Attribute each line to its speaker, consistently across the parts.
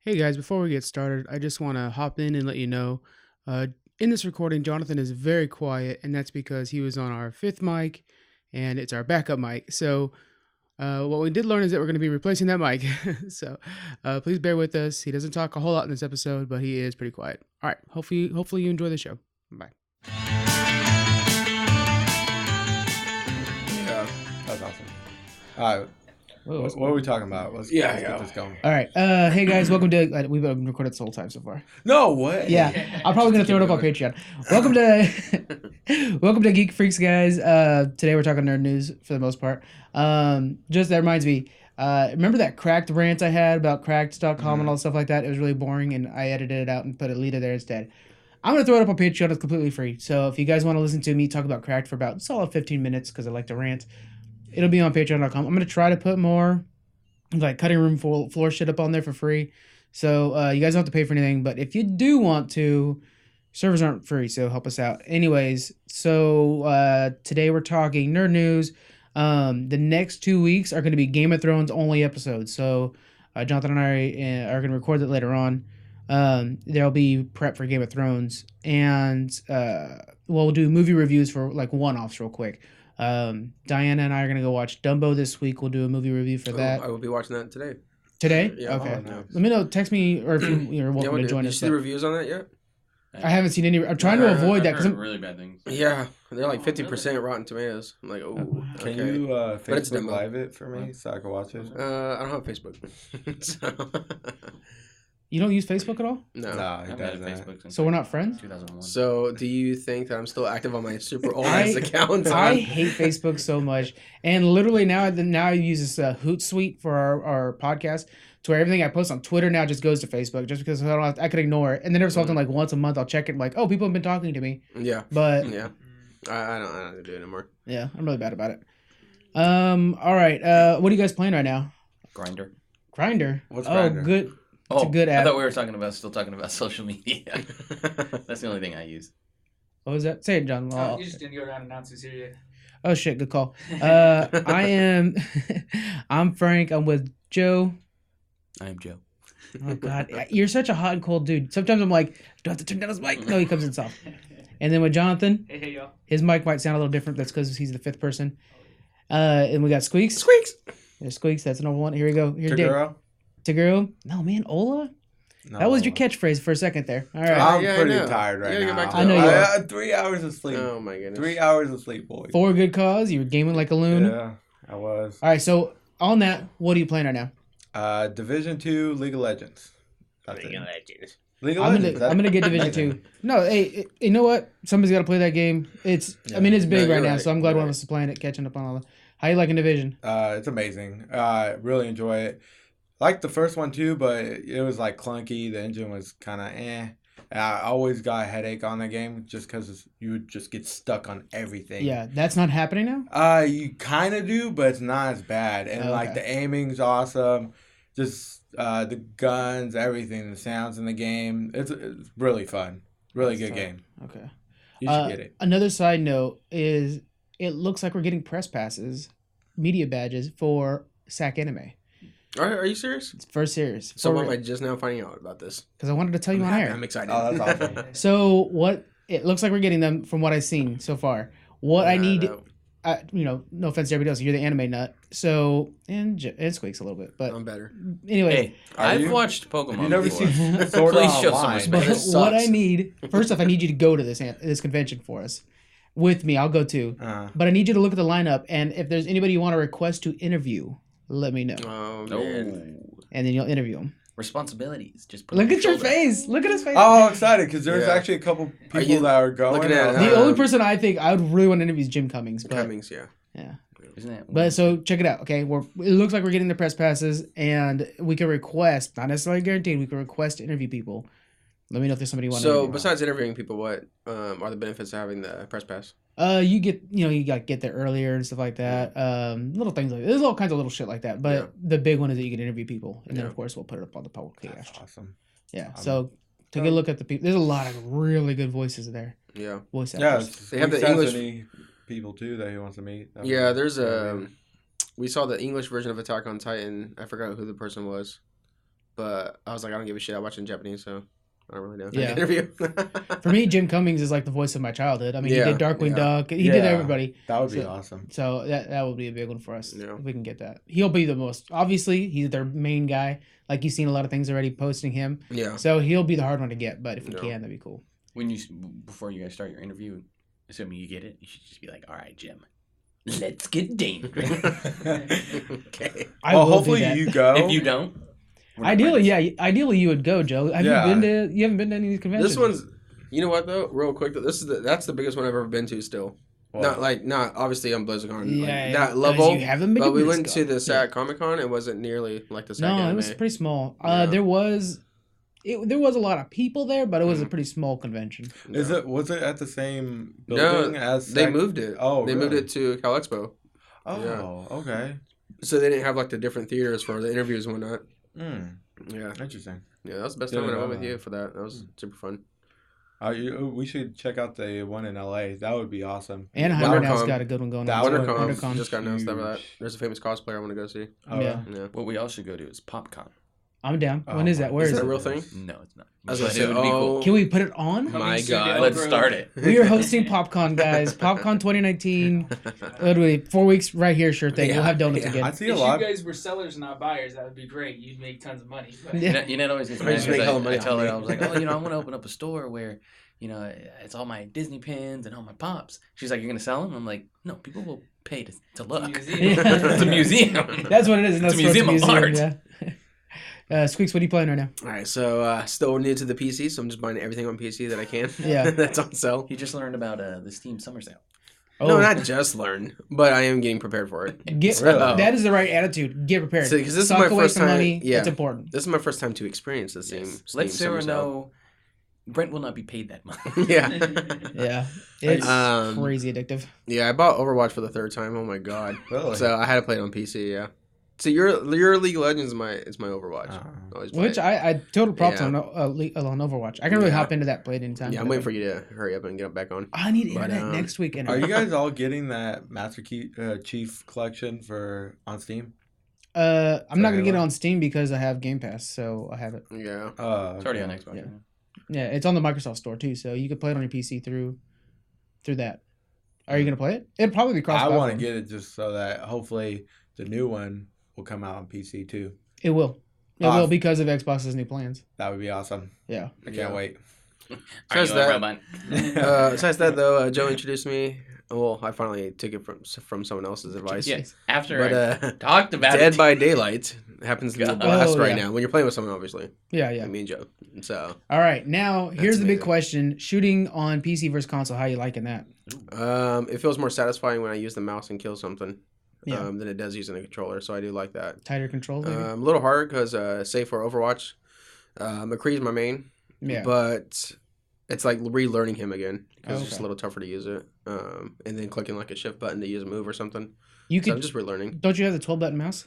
Speaker 1: Hey guys, before we get started, I just want to hop in and let you know uh, in this recording, Jonathan is very quiet, and that's because he was on our fifth mic and it's our backup mic. So, what we did learn is that we're going to be replacing that mic. So, please bear with us. He doesn't talk a whole lot in this episode, but he is pretty quiet. All right, hopefully you enjoy the show. Bye.
Speaker 2: Yeah, that's awesome. All right. What are we talking about? Let's get this going.
Speaker 1: All right. Hey guys, welcome to. We've been recorded this whole time so far.
Speaker 2: No way.
Speaker 1: Yeah, I'm probably gonna throw it up on Patreon. Welcome to Geek Freaks, guys. Today we're talking nerd news for the most part. Just that reminds me. Remember that Cracked rant I had about Cracked.com and all stuff like that? It was really boring, and I edited it out and put Alita there instead. I'm gonna throw it up on Patreon. It's completely free. So if you guys want to listen to me talk about Cracked for about solid 15 minutes, because I like to rant. It'll be on patreon.com. I'm going to try to put more like cutting room floor shit up on there for free. So you guys don't have to pay for anything. But if you do want to, servers aren't free. So help us out. Anyways, so today we're talking nerd news. The next 2 weeks are going to be Game of Thrones only episodes. So Jonathan and I are going to record that later on. There'll be prep for Game of Thrones. And we'll do movie reviews for like one-offs real quick. Diana and I are gonna go watch Dumbo this week. We'll do a movie review for that.
Speaker 3: I will be watching that today.
Speaker 1: Today?
Speaker 3: Yeah.
Speaker 1: Okay.
Speaker 3: No.
Speaker 1: Let me know. Text me, or if you're welcome to join
Speaker 3: Did
Speaker 1: us.
Speaker 3: you see the reviews on that yet?
Speaker 1: I haven't seen any. I'm trying to avoid that
Speaker 4: because I'm really bad things.
Speaker 3: Yeah, they're like 50% Rotten Tomatoes. I'm like, oh,
Speaker 2: Can
Speaker 3: okay.
Speaker 2: you
Speaker 3: it's
Speaker 2: Facebook
Speaker 3: demo.
Speaker 2: Live it for me so I can watch it?
Speaker 3: I don't have Facebook. So
Speaker 1: You don't use Facebook at all?
Speaker 3: no.
Speaker 2: Nah, he
Speaker 4: I've had a
Speaker 2: doesn't.
Speaker 4: Facebook since
Speaker 1: So we're not friends?
Speaker 4: 2001.
Speaker 3: So do you think that I'm still active on my super old
Speaker 1: I-
Speaker 3: ass account?
Speaker 1: I hate Facebook so much, and literally now I use this Hootsuite for our podcast, to where everything I post on Twitter now just goes to Facebook, just because I could ignore it, and then every so often, like once a month, I'll check it, like, oh, people have been talking to me,
Speaker 3: Yeah.
Speaker 1: but
Speaker 3: Yeah. I don't do it anymore.
Speaker 1: yeah, I'm really bad about it. All right, what are you guys playing right now?
Speaker 4: Grinder.
Speaker 1: Grindr.
Speaker 2: What's
Speaker 1: Oh,
Speaker 2: Grindr?
Speaker 1: good. It's a good
Speaker 4: I
Speaker 1: app.
Speaker 4: thought we were still talking about social media. That's the only thing I use.
Speaker 1: What was that? Say it, John.
Speaker 5: You just didn't go around and announce who's here yet.
Speaker 1: Oh shit, good call. I'm Frank. I'm with Joe.
Speaker 4: I am Joe.
Speaker 1: Oh god, you're such a hot and cold dude. Sometimes I'm like, do I have to turn down his mic? No, he comes in soft. And then with Jonathan,
Speaker 5: Hey, y'all.
Speaker 1: his mic might sound a little different. That's because he's the fifth person. And we got Squeaks.
Speaker 3: Squeaks.
Speaker 1: There's Squeaks. That's another one. Here we go. Here's Dave.
Speaker 2: Taguro?
Speaker 1: Taguro. No man, Ola.
Speaker 2: No.
Speaker 1: That was your catchphrase for a second there. All right.
Speaker 2: I'm
Speaker 3: Yeah, I
Speaker 2: pretty
Speaker 3: know.
Speaker 2: tired right
Speaker 3: You gotta
Speaker 2: now.
Speaker 3: get back to
Speaker 1: I know you are.
Speaker 2: 3 hours of sleep.
Speaker 3: Oh my goodness.
Speaker 2: 3 hours of sleep, boys.
Speaker 1: For a good cause. You were gaming like a loon.
Speaker 2: Yeah, I was.
Speaker 1: All right. So on that, what are you playing right now?
Speaker 2: Division 2, League of Legends. That's it.
Speaker 3: Legends.
Speaker 2: League of
Speaker 1: I'm
Speaker 2: Legends.
Speaker 1: gonna get Division 2. No, hey, you know what? Somebody's got to play that game. It's
Speaker 2: Yeah.
Speaker 1: I mean it's big
Speaker 3: No,
Speaker 1: right
Speaker 3: you're
Speaker 1: now,
Speaker 3: right.
Speaker 1: so I'm glad
Speaker 3: You're
Speaker 1: one of
Speaker 3: right.
Speaker 1: us is playing it, catching up on all that. How you liking Division?
Speaker 2: It's amazing. Really enjoy it. Like the first one too, but it was like clunky. The engine was kind of eh. I always got a headache on the game just because you would just get stuck on everything.
Speaker 1: Yeah, that's not happening now.
Speaker 2: You kind of do, but it's not as bad. And like
Speaker 1: Okay.
Speaker 2: the aiming's awesome. Just the guns, everything, the sounds in the game. It's really fun. Really
Speaker 1: That's
Speaker 2: good
Speaker 1: tough.
Speaker 2: game.
Speaker 1: Okay.
Speaker 2: You should get it.
Speaker 1: Another side note is it looks like we're getting press passes, media badges for SAC Anime.
Speaker 3: Are you serious?
Speaker 1: It's first series.
Speaker 3: So why am I just now finding out about this?
Speaker 1: Because I wanted to tell you on
Speaker 3: I'm
Speaker 1: air.
Speaker 3: excited.
Speaker 2: Oh, that's awesome.
Speaker 1: So what it looks like we're getting them from what I've seen so far. What I need.
Speaker 3: No.
Speaker 1: No offense to everybody else, you're the anime nut. So and Squeaks a little bit, but
Speaker 3: I'm better.
Speaker 1: anyways,
Speaker 4: Hey,
Speaker 2: Are
Speaker 4: I've
Speaker 2: you?
Speaker 4: watched Pokemon
Speaker 2: Have you never
Speaker 4: before.
Speaker 2: seen Sword
Speaker 4: Please
Speaker 2: Art
Speaker 4: show some
Speaker 2: Online?
Speaker 4: respect.
Speaker 1: but
Speaker 3: It
Speaker 1: what I
Speaker 3: sucks.
Speaker 1: need first off, I need you to go to this convention for us with me. I'll go too,
Speaker 2: Uh,
Speaker 1: but I need you to look at the lineup, and if there's anybody you want to request to interview, let me know,
Speaker 3: Oh
Speaker 4: Oh,
Speaker 3: man.
Speaker 1: and then you'll interview them.
Speaker 4: responsibilities. Just put
Speaker 1: Look
Speaker 4: on
Speaker 1: at your
Speaker 4: shoulder.
Speaker 1: face. Look at his face.
Speaker 2: oh, excited because there's
Speaker 3: Yeah.
Speaker 2: actually a couple
Speaker 3: Are
Speaker 2: people
Speaker 3: you
Speaker 2: that are going.
Speaker 3: looking at,
Speaker 1: The only
Speaker 3: Um,
Speaker 1: person I think I would really want to interview is Jim Cummings, but
Speaker 3: Cummings, yeah.
Speaker 1: yeah.
Speaker 4: Isn't that?
Speaker 1: But so check it out, okay? It looks like we're getting the press passes, and we can request, not necessarily guaranteed, we can request to interview people. Let me know if there's somebody you want to
Speaker 3: So
Speaker 1: interview.
Speaker 3: besides interviewing people, what are the benefits of having the press pass?
Speaker 1: You got to get there earlier and stuff like that. Little things like there's all kinds of little shit like that. But
Speaker 3: Yeah.
Speaker 1: the big one is that you can interview people, and then
Speaker 3: Yeah.
Speaker 1: of course we'll put it up on the
Speaker 2: That's
Speaker 1: podcast.
Speaker 2: awesome.
Speaker 1: Yeah. So take a look at the people. There's a lot of really good voices there.
Speaker 3: Yeah.
Speaker 1: Voice
Speaker 2: Yeah,
Speaker 1: actors.
Speaker 3: They have the
Speaker 2: Squeaks has
Speaker 3: English-
Speaker 2: any people too that he wants to meet.
Speaker 3: Yeah, there's a. We saw the English version of Attack on Titan. I forgot who the person was. but I was like, I don't give a shit. I watch it in Japanese, so I don't really know.
Speaker 1: Yeah.
Speaker 3: Interview.
Speaker 1: For me, Jim Cummings is like the voice of my childhood. I mean,
Speaker 3: Yeah,
Speaker 1: he did Darkwing
Speaker 3: yeah.
Speaker 1: Duck. He did everybody.
Speaker 2: That would be
Speaker 1: So-
Speaker 2: awesome.
Speaker 1: So that would be a big one for us.
Speaker 3: Yeah.
Speaker 1: If we can get that. He'll be the most. Obviously, he's their main guy. Like you've seen a lot of things already posting him.
Speaker 3: Yeah.
Speaker 1: So he'll be the hard one to get. But if we
Speaker 3: Yeah.
Speaker 1: can, that'd be cool.
Speaker 4: Before you guys start your interview, assuming you get it, you should just be like, "All right, Jim, let's get dangerous."
Speaker 3: Okay.
Speaker 1: I
Speaker 2: Well,
Speaker 1: will do
Speaker 2: hopefully
Speaker 1: that.
Speaker 2: you go.
Speaker 4: If you don't, we're not
Speaker 1: Ideally,
Speaker 4: friends.
Speaker 1: yeah. Ideally, you would go, Joe. Have
Speaker 2: Yeah.
Speaker 1: you been to? You haven't been to any of these conventions?
Speaker 3: This one's, you know what though, real quick. That's the biggest one I've ever been to. Still,
Speaker 2: Well,
Speaker 3: not obviously on BlizzCon,
Speaker 1: Yeah,
Speaker 3: like, that
Speaker 1: 'cause
Speaker 3: level.
Speaker 1: You haven't been
Speaker 3: But
Speaker 1: to
Speaker 3: we went to
Speaker 1: BlizzCon.
Speaker 3: the SAC Comic Con. It wasn't nearly like the SAC
Speaker 1: No,
Speaker 3: anime.
Speaker 1: it was pretty small.
Speaker 3: Yeah.
Speaker 1: There was a lot of people there, but it was a
Speaker 3: Mhm.
Speaker 1: pretty small convention.
Speaker 2: was it at the same
Speaker 3: No,
Speaker 2: building as
Speaker 3: they
Speaker 2: Sac-
Speaker 3: moved it.
Speaker 2: Oh,
Speaker 3: they moved
Speaker 2: really?
Speaker 3: it to Cal Expo,
Speaker 2: Oh, okay.
Speaker 3: so they didn't have like the different theaters for the interviews and whatnot.
Speaker 2: Mm,
Speaker 3: Yeah,
Speaker 2: interesting.
Speaker 3: yeah, that was the best
Speaker 2: Didn't
Speaker 3: time when I
Speaker 2: know
Speaker 3: went with
Speaker 2: that.
Speaker 3: you for that. That was super fun.
Speaker 2: We should check out the one in LA. That would be awesome.
Speaker 1: Anaheim
Speaker 3: WonderCon.
Speaker 1: now's got a good one going
Speaker 2: That
Speaker 1: on. too.
Speaker 2: one-
Speaker 3: WonderCon just got announced over that.
Speaker 2: huge.
Speaker 3: There's a famous cosplayer I want to go see.
Speaker 2: Oh,
Speaker 1: Yeah.
Speaker 3: Yeah.
Speaker 4: What we all should go to is PopCon.
Speaker 1: I'm down.
Speaker 2: Oh
Speaker 1: when is that?
Speaker 2: my
Speaker 1: Where
Speaker 3: Is
Speaker 1: is
Speaker 3: that
Speaker 1: it?
Speaker 3: a real thing?
Speaker 4: No, it's not.
Speaker 3: I was
Speaker 4: But
Speaker 3: gonna say,
Speaker 4: it would be cool.
Speaker 1: Can we put it on?
Speaker 5: Coming
Speaker 3: My
Speaker 5: soon to
Speaker 3: God.
Speaker 5: Elk
Speaker 4: Let's
Speaker 5: Grove.
Speaker 4: start it.
Speaker 1: We are hosting PopCon, guys. PopCon 2019. Literally 4 weeks right here. Sure thing. We'll
Speaker 3: Yeah,
Speaker 1: have donuts
Speaker 3: yeah.
Speaker 1: again.
Speaker 2: I see a
Speaker 5: If
Speaker 2: lot.
Speaker 5: you guys were sellers, not buyers, that would be great. You'd make tons of money. But
Speaker 1: Yeah.
Speaker 4: You know, it always gets
Speaker 3: Or
Speaker 4: mad
Speaker 3: just make
Speaker 4: 'cause
Speaker 3: hella money
Speaker 4: I tell
Speaker 3: on
Speaker 4: her,
Speaker 3: me.
Speaker 4: I was like, oh, I want to open up a store where, it's all my Disney pins and all my pops. She's like, you're going to sell them? I'm like, no, people will pay to look.
Speaker 5: Museum.
Speaker 4: It's a museum.
Speaker 1: That's what it is.
Speaker 4: It's a museum of art.
Speaker 1: Yeah. Squeaks, what are you playing right now?
Speaker 3: All right, so still new to the PC, so I'm just buying everything on PC that I can.
Speaker 1: Yeah.
Speaker 3: That's on sale.
Speaker 4: He just learned about the Steam Summer Sale.
Speaker 3: No, not just learn, but I am getting prepared for it.
Speaker 1: Get,
Speaker 2: Really?
Speaker 1: That is the right attitude. Get prepared.
Speaker 3: So, 'cause this is
Speaker 1: Sock
Speaker 3: my
Speaker 1: away
Speaker 3: first
Speaker 1: some
Speaker 3: time-
Speaker 1: money.
Speaker 3: yeah.
Speaker 1: It's important.
Speaker 3: This is my first time to experience the Steam.
Speaker 4: Yes.
Speaker 3: Steam
Speaker 4: Let Sarah
Speaker 3: Summer Sale.
Speaker 4: know Brent will not be paid that much.
Speaker 3: Yeah,
Speaker 1: Yeah. It's
Speaker 3: Um,
Speaker 1: crazy addictive.
Speaker 3: yeah. I bought Overwatch for the third time. Oh my god!
Speaker 2: Really?
Speaker 3: So I had to play it on PC. Yeah. So your League of Legends is my Overwatch.
Speaker 2: Uh,
Speaker 3: Always play
Speaker 1: Which
Speaker 3: it.
Speaker 1: I total props
Speaker 3: Yeah.
Speaker 1: on Overwatch. I can really
Speaker 3: Yeah.
Speaker 1: hop into that play at any time.
Speaker 3: Yeah, I'm waiting for you to hurry up and get back on.
Speaker 1: I need
Speaker 3: But,
Speaker 1: internet next week.
Speaker 2: Are you guys all getting that Master Chief collection on Steam?
Speaker 1: I'm not gonna get it
Speaker 2: Halo?
Speaker 1: on Steam because I have Game Pass, so I have it.
Speaker 3: Yeah.
Speaker 4: It's already on
Speaker 2: okay.
Speaker 4: Xbox.
Speaker 1: Yeah. Yeah, it's on the Microsoft Store too, so you can play it on your PC through that. Are you gonna play it? It'd probably be cross.
Speaker 2: I want to get it just so that hopefully the new one will come out on PC too.
Speaker 1: It will. It
Speaker 2: Ah,
Speaker 1: will because of Xbox's new plans.
Speaker 2: That would be awesome.
Speaker 1: Yeah.
Speaker 2: I can't
Speaker 3: Yeah.
Speaker 2: wait.
Speaker 4: Are you
Speaker 3: Says
Speaker 4: a
Speaker 3: that-
Speaker 4: robot?
Speaker 3: Besides that, though, Joe introduced me. Well, I finally took it from someone else's advice.
Speaker 4: Yes. After
Speaker 3: But
Speaker 4: I talked about
Speaker 3: Dead
Speaker 4: it.
Speaker 3: by Daylight happens to be a
Speaker 4: God.
Speaker 3: blast
Speaker 1: Oh,
Speaker 3: right
Speaker 1: yeah.
Speaker 3: now. When you're playing with someone, obviously.
Speaker 1: Yeah, yeah.
Speaker 3: Like me and Joe. So,
Speaker 1: All right, now here's the big
Speaker 3: amazing.
Speaker 1: question: shooting on PC versus console. How you liking that?
Speaker 3: it feels more satisfying when I use the mouse and kill something
Speaker 1: Yeah.
Speaker 3: than it does using a controller. So I do like that.
Speaker 1: Tighter controls, maybe?
Speaker 3: A little harder because, say, for Overwatch, McCree's my main.
Speaker 1: Yeah.
Speaker 3: But it's like relearning him again because it's just a
Speaker 1: Okay.
Speaker 3: little tougher to use it. And then clicking like a shift button to use a move or something.
Speaker 1: You
Speaker 3: So
Speaker 1: could.
Speaker 3: I'm just relearning.
Speaker 1: Don't you have the 12-button mouse?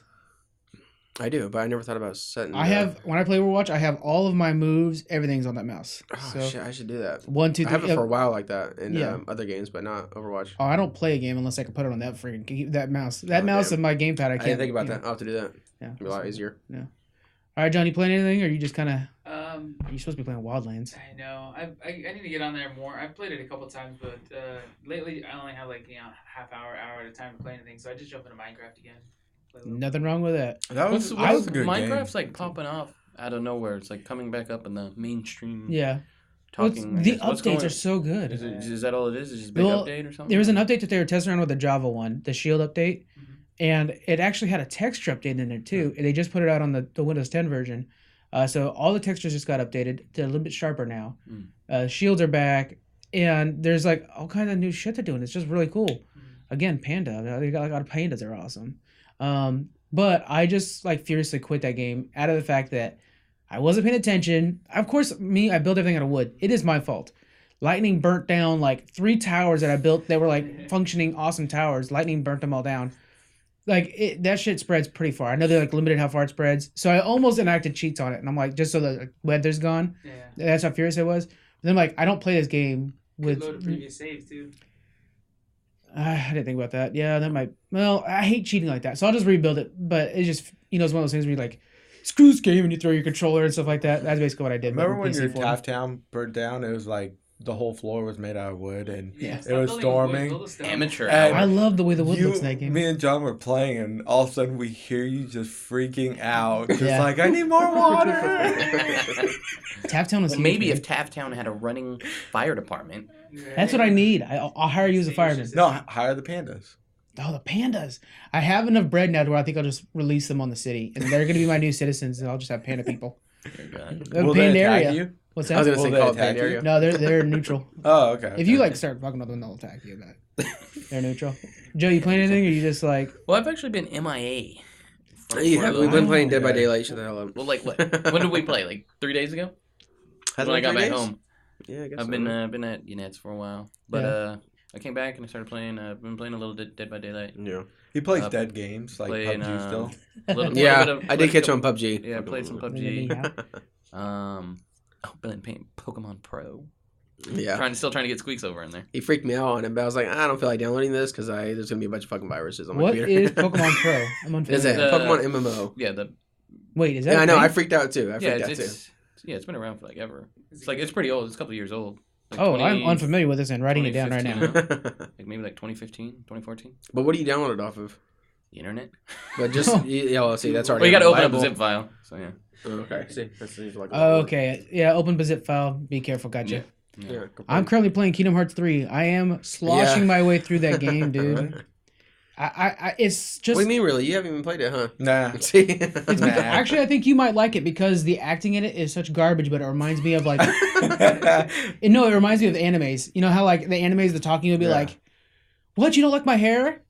Speaker 3: I do, but I never thought about setting.
Speaker 1: I have when I play Overwatch. I have all of my moves. Everything's on that mouse.
Speaker 3: Oh
Speaker 1: so
Speaker 3: shit! I should do that.
Speaker 1: 1, 2,
Speaker 3: I
Speaker 1: 3.
Speaker 3: have it for a while like that in
Speaker 1: Yeah.
Speaker 3: other games, but not Overwatch.
Speaker 1: Oh, I don't play a game unless I can put it on that freaking that mouse. That
Speaker 3: Oh,
Speaker 1: mouse
Speaker 3: damn.
Speaker 1: and my gamepad. I
Speaker 3: I
Speaker 1: can't
Speaker 3: didn't think about
Speaker 1: you know.
Speaker 3: that. I'll have to do that.
Speaker 1: Yeah.
Speaker 3: It'd be a lot easier.
Speaker 1: All right, John. You playing anything, or you just kind of?
Speaker 5: Um,
Speaker 1: You're supposed to be playing Wildlands.
Speaker 5: I know. I need to get on there more. I've played it a couple times, but lately I only have half hour at a time to play anything. So I just jump into Minecraft again. Play a little.
Speaker 1: Nothing wrong with that.
Speaker 2: That was a good
Speaker 4: Minecraft's
Speaker 2: game.
Speaker 4: like popping off out of nowhere. It's like coming back up in the mainstream.
Speaker 1: Yeah. Well,
Speaker 4: Talking.
Speaker 1: the
Speaker 4: What's
Speaker 1: updates
Speaker 4: going-
Speaker 1: are so good.
Speaker 4: Is that all it is? Is it just a big
Speaker 1: Well,
Speaker 4: update or something?
Speaker 1: There was an update that they were testing around with the Java one, the Shield update,
Speaker 5: Mhm.
Speaker 1: and it actually had a texture update in there too. And they just put it out on the Windows 10 version. So all the textures just got updated. They're a little bit sharper now. Shields are back, and there's like all kinds of new shit they're doing. It's just really cool. Again, Panda. They got like a lot of pandas. They're awesome. But I just like furiously quit that game out of the fact that I wasn't paying attention. Of course, I built everything out of wood. It is my fault. Lightning burnt down like 3 towers that I built that were like functioning awesome towers. Lightning burnt them all down. Like that shit spreads pretty far. I know they're like limited how far it spreads. So I almost enacted cheats on it, and I'm like, just so the like, weather's gone.
Speaker 5: Yeah.
Speaker 1: That's how furious I was. But then like I don't play this game
Speaker 5: Could
Speaker 1: with.
Speaker 5: load a previous save too.
Speaker 1: I didn't think about that. Yeah, that might. Well, I hate cheating like that, so I'll just rebuild it. But it's just it's one of those things where you like screw this game, and you throw your controller and stuff like that. That's basically what I did.
Speaker 2: Remember
Speaker 1: but
Speaker 2: when
Speaker 1: in
Speaker 2: your
Speaker 1: PC form.
Speaker 2: Taft Town burnt down? It was like the whole floor was made out of wood, and
Speaker 1: Yeah.
Speaker 2: it was storming.
Speaker 4: Amateur
Speaker 2: And
Speaker 1: I
Speaker 4: hour.
Speaker 1: love the way the wood looks in that game.
Speaker 2: Me and John were playing, and all of a sudden we hear you just freaking out, just
Speaker 1: Yeah.
Speaker 2: like, I need more water.
Speaker 1: Taft Town was
Speaker 4: Well,
Speaker 1: huge,
Speaker 4: maybe
Speaker 1: man.
Speaker 4: if Taft Town had a running fire department.
Speaker 1: That's what I need. I'll hire you as a fireman.
Speaker 2: No, hire the pandas.
Speaker 1: Oh, the pandas. I have enough bread now to where I think I'll just release them on the city. And they're going to be my new citizens, and I'll just have panda people.
Speaker 2: Will they attack
Speaker 1: Pandaria.
Speaker 2: you?
Speaker 1: What's
Speaker 3: I was
Speaker 1: that?
Speaker 3: gonna
Speaker 2: Will
Speaker 3: say
Speaker 2: they
Speaker 3: call it
Speaker 2: attack you?
Speaker 3: Pandaria.
Speaker 1: No, they're neutral.
Speaker 2: Oh, okay.
Speaker 1: If you like start fucking with them, they'll attack you. But they're neutral. Joe, you playing anything, or you just like?
Speaker 4: Well, I've actually been MIA.
Speaker 3: Yeah, we've been playing Dead by
Speaker 2: Okay.
Speaker 3: Daylight. Shut the hell up.
Speaker 4: Well, like what? When did we play? Like 3 days ago.
Speaker 3: Has
Speaker 4: When
Speaker 3: it
Speaker 4: I got
Speaker 3: been 3
Speaker 4: back
Speaker 3: days?
Speaker 4: home.
Speaker 3: Yeah, I guess
Speaker 4: I've
Speaker 3: so.
Speaker 4: been at Units for a while, but
Speaker 1: Yeah.
Speaker 4: I came back and I started playing. I've been playing a little Dead by Daylight.
Speaker 3: Yeah.
Speaker 2: He plays
Speaker 4: Uh,
Speaker 2: dead games like
Speaker 4: playing,
Speaker 2: PUBG still.
Speaker 3: Yeah,
Speaker 4: bit of-
Speaker 3: I did
Speaker 4: played
Speaker 3: catch
Speaker 4: a
Speaker 3: on PUBG.
Speaker 4: Yeah, I played some PUBG.
Speaker 1: Yeah.
Speaker 4: I've been playing Pokemon Pro.
Speaker 3: Yeah.
Speaker 4: Still trying to get Squeaks over in there.
Speaker 3: He freaked me out on it, but I was like, I don't feel like downloading this because there's gonna be a bunch of fucking viruses on my
Speaker 1: What
Speaker 3: computer.
Speaker 1: is Pokemon Pro? I'm
Speaker 3: Is it
Speaker 1: unfamiliar.
Speaker 3: Pokemon MMO?
Speaker 4: Yeah,
Speaker 1: Wait, is that?
Speaker 3: Yeah,
Speaker 1: a
Speaker 3: I know.
Speaker 1: thing?
Speaker 3: I freaked out too. I
Speaker 4: yeah,
Speaker 3: freaked out
Speaker 4: it's been around for like ever. It's like it's pretty old. It's a couple of years old. Like
Speaker 1: Oh, I'm unfamiliar with this and writing it down right now.
Speaker 4: 2015.
Speaker 3: too.
Speaker 4: Like maybe like 2015, 2014.
Speaker 3: But what do you download it off of?
Speaker 4: The internet.
Speaker 3: But just yeah, well, see, that's already.
Speaker 4: Well, you got to open up a
Speaker 3: reliable.
Speaker 4: zip file. So yeah.
Speaker 3: Oh, okay, see, that seems like.
Speaker 1: Oh, okay. Yeah, open the zip file. Be careful. Gotcha.
Speaker 3: Yeah.
Speaker 1: I'm currently playing Kingdom Hearts 3. I am sloshing
Speaker 3: Yeah.
Speaker 1: my way through that game, dude. It's just.
Speaker 3: What do you mean, really? You haven't even played it, huh?
Speaker 2: Nah.
Speaker 3: See,
Speaker 1: It's because, actually, I think you might like it because the acting in it is such garbage, but it reminds me of like. No, it reminds me of animes. You know how like the animes, the talking would be
Speaker 2: Yeah.
Speaker 1: like, "What? You don't like my hair?"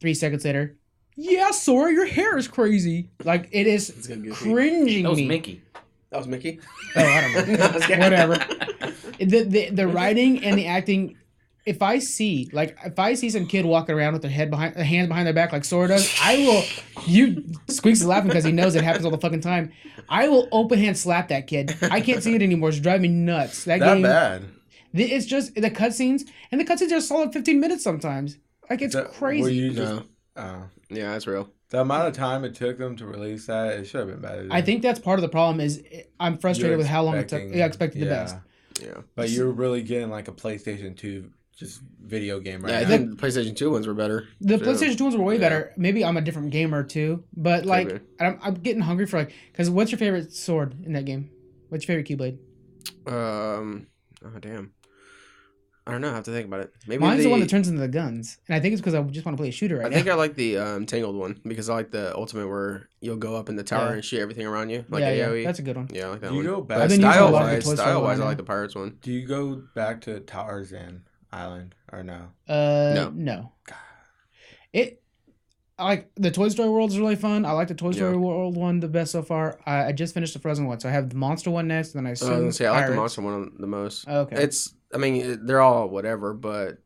Speaker 1: 3 seconds later, "Yeah, Sora, your hair is crazy." Like it is
Speaker 3: It's gonna be a
Speaker 1: cringing
Speaker 4: That was
Speaker 1: me.
Speaker 4: Mickey.
Speaker 3: that was Mickey.
Speaker 1: Oh, I don't know. Whatever. The writing and the acting. If I see some kid walking around with their hands behind their back like Sora does, I will. Squeaks is laughing because he knows it happens all the fucking time. I will open hand slap that kid. I can't see it anymore. It's driving me nuts. That
Speaker 2: That
Speaker 1: game.
Speaker 2: bad.
Speaker 1: It's just the cutscenes, and the cutscenes are a solid 15 minutes sometimes. Like it's
Speaker 2: Were
Speaker 1: crazy.
Speaker 2: you just,
Speaker 3: No. Yeah, that's real.
Speaker 2: the amount of time it took them to release that, it should have been better.
Speaker 1: I think that's part of the problem. Is I'm frustrated
Speaker 2: You're
Speaker 1: with how long it took.
Speaker 2: expecting-
Speaker 1: Yeah, I expected the
Speaker 2: yeah.
Speaker 1: best.
Speaker 3: Yeah.
Speaker 2: But you're really getting like a PlayStation 2 just video game right
Speaker 3: Yeah, I
Speaker 2: now.
Speaker 3: think the PlayStation 2 ones were better.
Speaker 1: The
Speaker 3: too.
Speaker 1: PlayStation 2 ones were way
Speaker 3: Yeah.
Speaker 1: better. Maybe I'm a different gamer too, but like
Speaker 3: Maybe.
Speaker 1: I'm getting hungry for like. Because what's your favorite sword in that game? What's your favorite Keyblade?
Speaker 3: Oh damn. I don't know. I have to think about it. Maybe
Speaker 1: Mine's the one that turns into the guns, and I think it's because I just want to play a shooter right
Speaker 3: I think
Speaker 1: now.
Speaker 3: I like the Tangled one because I like the ultimate where you'll go up in the tower
Speaker 1: Yeah.
Speaker 3: and shoot everything around you like
Speaker 1: yeah,
Speaker 3: AoE.
Speaker 1: that's a good one.
Speaker 3: Yeah, I like that
Speaker 2: Do you
Speaker 3: one.
Speaker 2: go back-
Speaker 3: But
Speaker 2: I've
Speaker 1: been using a lot of the
Speaker 3: style-wise,
Speaker 1: Toy Story
Speaker 3: style-wise,
Speaker 1: one
Speaker 3: I
Speaker 1: now.
Speaker 3: like the Pirates one.
Speaker 2: Do you go back to Tarzan Island or no?
Speaker 1: No. It like the Toy Story World is really fun. I like the Toy Story
Speaker 3: Yeah.
Speaker 1: World one the best so far. I just finished the Frozen one, so I have the Monster one next, and then I
Speaker 3: I was
Speaker 1: assume
Speaker 3: gonna say I like the
Speaker 1: Pirates.
Speaker 3: monster one the most.
Speaker 1: Okay.
Speaker 3: It's, I mean, they're all whatever, but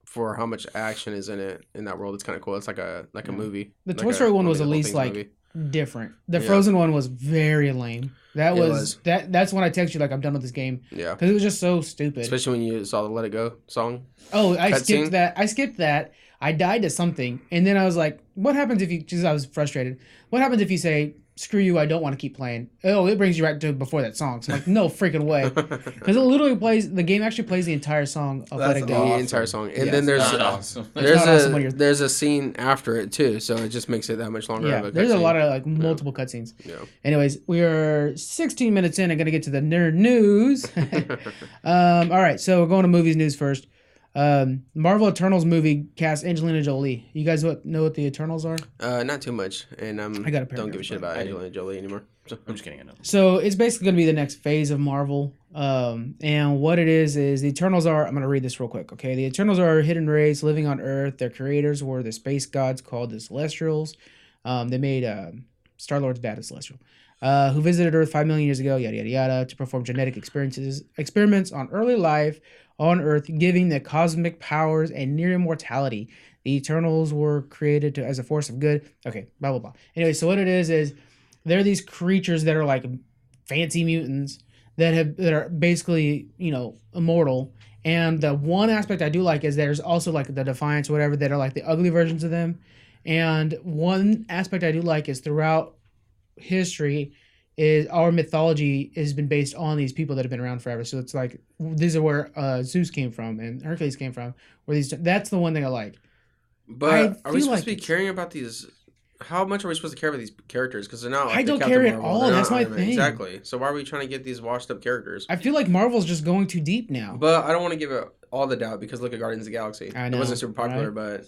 Speaker 3: for how much action is in it in that world, it's kind of cool. It's like a
Speaker 1: Yeah.
Speaker 3: movie.
Speaker 1: The
Speaker 3: like
Speaker 1: Toy
Speaker 3: a
Speaker 1: Story one
Speaker 3: Only
Speaker 1: was
Speaker 3: the
Speaker 1: at
Speaker 3: Little
Speaker 1: least
Speaker 3: Things
Speaker 1: like
Speaker 3: movie.
Speaker 1: different. The
Speaker 3: Yeah.
Speaker 1: Frozen one was very lame. That
Speaker 3: It
Speaker 1: was,
Speaker 3: was.
Speaker 1: that's when I text you like I'm done with this game
Speaker 3: Yeah,
Speaker 1: because it was just so stupid.
Speaker 3: especially when you saw the Let It Go song.
Speaker 1: Oh, I
Speaker 3: Cutscene?
Speaker 1: skipped that. I skipped that. I died to something, and then I was like, "What happens if you?" Because I was frustrated. What happens if you say, "Screw you! I don't want to keep playing." Oh, it brings you right to before that song. So I'm like, "No freaking way!" Because it literally plays. The game actually plays the entire song of Let
Speaker 2: That's
Speaker 1: It
Speaker 3: The
Speaker 1: Go.
Speaker 2: awesome.
Speaker 3: entire song, and
Speaker 1: Yes.
Speaker 3: then there's
Speaker 4: Not awesome.
Speaker 1: It's not awesome when you're-
Speaker 3: there's a scene after it too, so it just makes it that much longer.
Speaker 1: Yeah,
Speaker 3: of a
Speaker 1: there's a
Speaker 3: cutscene.
Speaker 1: lot of like multiple cutscenes.
Speaker 3: Yeah.
Speaker 1: Anyways, we are 16 minutes in and gonna get to the nerd news. All right, so we're going to movies news first. Marvel Eternals movie cast Angelina Jolie. You guys know what the Eternals are?
Speaker 3: Not too much, and
Speaker 1: I got a
Speaker 3: don't give
Speaker 1: paragraph,
Speaker 3: a shit
Speaker 1: but
Speaker 3: about
Speaker 4: I
Speaker 3: Angelina Jolie anymore. So.
Speaker 4: I'm just kidding. I know.
Speaker 1: So it's basically going to be the next phase of Marvel. And what it is the Eternals are, I'm going to read this real quick, okay? The Eternals are a hidden race living on Earth. Their creators were the space gods called the Celestials. They made Star-Lord's dad a Celestial, who visited Earth 5 million years ago, yada, yada, yada, to perform genetic experiments on early life on Earth, giving the cosmic powers and near immortality. The Eternals were created as a force of good. Okay, blah, blah, blah. Anyway, so what it is they're these creatures that are like fancy mutants that are basically, immortal. And the one aspect I do like is there's also like the Defiants or whatever that are like the ugly versions of them. And one aspect I do like is throughout history is our mythology has been based on these people that have been around forever. So it's like these are where Zeus came from and Hercules came from. Where these that's the one thing I like.
Speaker 3: But are we
Speaker 1: feel
Speaker 3: supposed
Speaker 1: like
Speaker 3: to be
Speaker 1: it's-
Speaker 3: caring about these? How much are we supposed to care about these characters? Because they're not. Like
Speaker 1: I
Speaker 3: the
Speaker 1: don't
Speaker 3: Captain
Speaker 1: care at
Speaker 3: Marvel.
Speaker 1: all,
Speaker 3: They're not
Speaker 1: that's my
Speaker 3: Iron Man.
Speaker 1: thing.
Speaker 3: Exactly. So why are we trying to get these washed up characters?
Speaker 1: I feel like Marvel's just going too deep now.
Speaker 3: But I don't want to give it all the doubt because look at Guardians of the Galaxy.
Speaker 1: I
Speaker 3: It
Speaker 1: know,
Speaker 3: wasn't super popular,
Speaker 1: right?
Speaker 3: but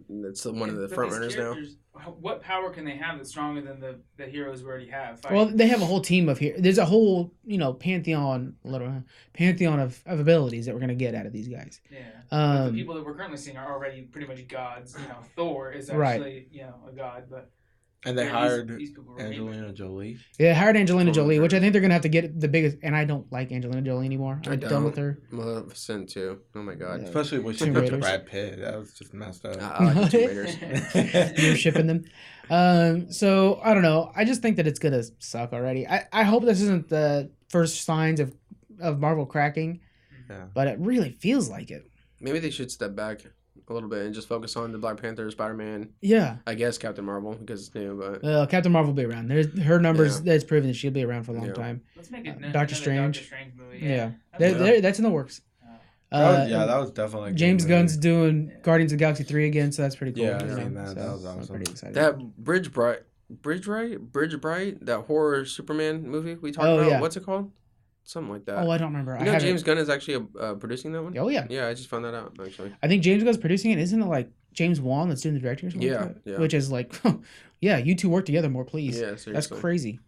Speaker 3: it's one of the
Speaker 5: But
Speaker 3: front
Speaker 5: these
Speaker 3: runners now.
Speaker 5: characters, what power can they have that's stronger than the heroes we already have?
Speaker 1: Well,
Speaker 5: fighting?
Speaker 1: they have a whole team of here. There's a whole, pantheon of abilities that we're gonna get out of these guys.
Speaker 5: yeah. But the
Speaker 1: Um,
Speaker 5: people that we're currently seeing are already pretty much gods. Thor is
Speaker 1: Right.
Speaker 5: actually a god, but
Speaker 2: And they
Speaker 5: yeah,
Speaker 2: hired
Speaker 5: these people were made
Speaker 2: Angelina Jolie.
Speaker 1: they hired Angelina
Speaker 3: Totally
Speaker 1: Jolie, which I
Speaker 3: agree.
Speaker 1: think they're gonna have to get the biggest. And I don't like Angelina Jolie anymore.
Speaker 3: I
Speaker 1: I'm done with
Speaker 3: don't.
Speaker 1: her.
Speaker 3: Maleficent too. Oh my god.
Speaker 1: Yeah.
Speaker 2: Especially when she
Speaker 1: Tomb
Speaker 2: picked
Speaker 1: Raiders.
Speaker 2: Brad Pitt. That was just messed up.
Speaker 3: I like the Tomb Raiders.
Speaker 1: You're shipping them. So I don't know. I just think that it's gonna suck already. I hope this isn't the first signs of Marvel cracking,
Speaker 2: Yeah.
Speaker 1: but it really feels like it.
Speaker 3: Maybe they should step back a little bit and just focus on the Black Panther, Spider-Man.
Speaker 1: Yeah.
Speaker 3: I guess Captain Marvel because it's new, but
Speaker 1: Captain Marvel will be around. There's her numbers.
Speaker 3: Yeah.
Speaker 1: That's proven that she'll be around for a long
Speaker 3: Yeah.
Speaker 1: time.
Speaker 5: let's make it
Speaker 1: Doctor Strange.
Speaker 5: Doctor Strange movie.
Speaker 1: Yeah,
Speaker 5: That'd be-
Speaker 1: that's in the works.
Speaker 2: That was definitely a good
Speaker 1: James
Speaker 2: movie.
Speaker 1: Gunn's doing Guardians of the Galaxy 3 again, so that's pretty cool.
Speaker 2: Yeah, I
Speaker 1: you
Speaker 2: seen
Speaker 1: know,
Speaker 2: that.
Speaker 1: so
Speaker 2: That was
Speaker 1: I'm
Speaker 2: awesome.
Speaker 1: pretty excited.
Speaker 3: that Bridge Bright, that horror Superman movie we talked
Speaker 1: Oh,
Speaker 3: about.
Speaker 1: yeah.
Speaker 3: What's it called? Something like that.
Speaker 1: Oh, I don't remember.
Speaker 3: You know,
Speaker 1: I
Speaker 3: James Gunn is actually producing that one.
Speaker 1: Oh yeah,
Speaker 3: Yeah, I just found that out actually.
Speaker 1: I think James Gunn's producing it. Isn't it like James Wan that's doing the directing or something?
Speaker 3: Yeah,
Speaker 1: like that?
Speaker 3: yeah.
Speaker 1: Which is like, yeah, you two work together more, please.
Speaker 3: Yeah, seriously.
Speaker 1: That's crazy.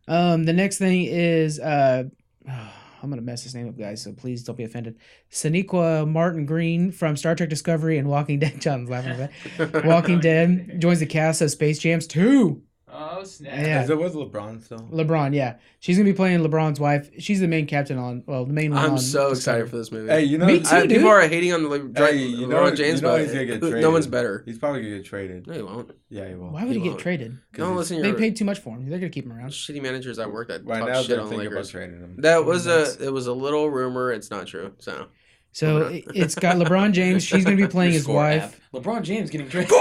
Speaker 1: The next thing is I'm gonna mess his name up, guys. So please don't be offended. Sonequa Martin Green from Star Trek Discovery and Walking Dead. John's laughing at that. Walking Dead joins the cast of Space Jams 2.
Speaker 5: Oh snap!
Speaker 1: Yeah.
Speaker 2: Is it with LeBron still?
Speaker 1: LeBron, yeah, she's gonna be playing LeBron's wife. She's the main captain the main one.
Speaker 3: I'm
Speaker 1: on
Speaker 3: so excited
Speaker 1: Discovery.
Speaker 3: for this movie.
Speaker 2: Hey, you know,
Speaker 1: Me too. dude.
Speaker 3: People are hating on the
Speaker 2: you
Speaker 3: James,
Speaker 2: know
Speaker 3: but
Speaker 2: he's gonna get
Speaker 3: no
Speaker 2: traded.
Speaker 3: one's better.
Speaker 2: He's probably gonna get traded.
Speaker 3: No, he won't.
Speaker 2: Yeah, he will.
Speaker 1: Why would he
Speaker 3: He
Speaker 1: get
Speaker 3: won't.
Speaker 1: traded?
Speaker 3: No, listen,
Speaker 1: They
Speaker 3: your
Speaker 1: paid too much for him. They're gonna keep him around.
Speaker 3: shitty managers at work that
Speaker 2: Right
Speaker 3: talk
Speaker 2: now
Speaker 3: shit
Speaker 2: they're
Speaker 3: on the
Speaker 2: thinking about
Speaker 3: Lakers.
Speaker 2: trading him.
Speaker 3: That was
Speaker 1: That's-
Speaker 3: it was a little rumor. It's not true. So
Speaker 1: So it's got LeBron James. She's gonna be playing
Speaker 4: Your
Speaker 1: his
Speaker 4: score
Speaker 1: wife.
Speaker 4: app. LeBron James getting traded.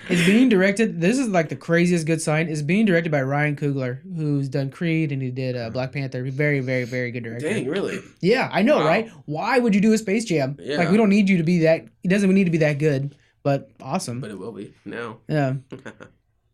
Speaker 1: It's being directed. This is like the craziest good sign. It's being directed by Ryan Coogler, who's done Creed and he did Black Panther. Very, very, very good director.
Speaker 3: Dang, really?
Speaker 1: Yeah, I know,
Speaker 3: Wow.
Speaker 1: right? Why would you do a Space Jam?
Speaker 3: Yeah.
Speaker 1: Like we don't need you to be that. It doesn't need to be that good, but awesome.
Speaker 3: But it will be now.
Speaker 1: Yeah.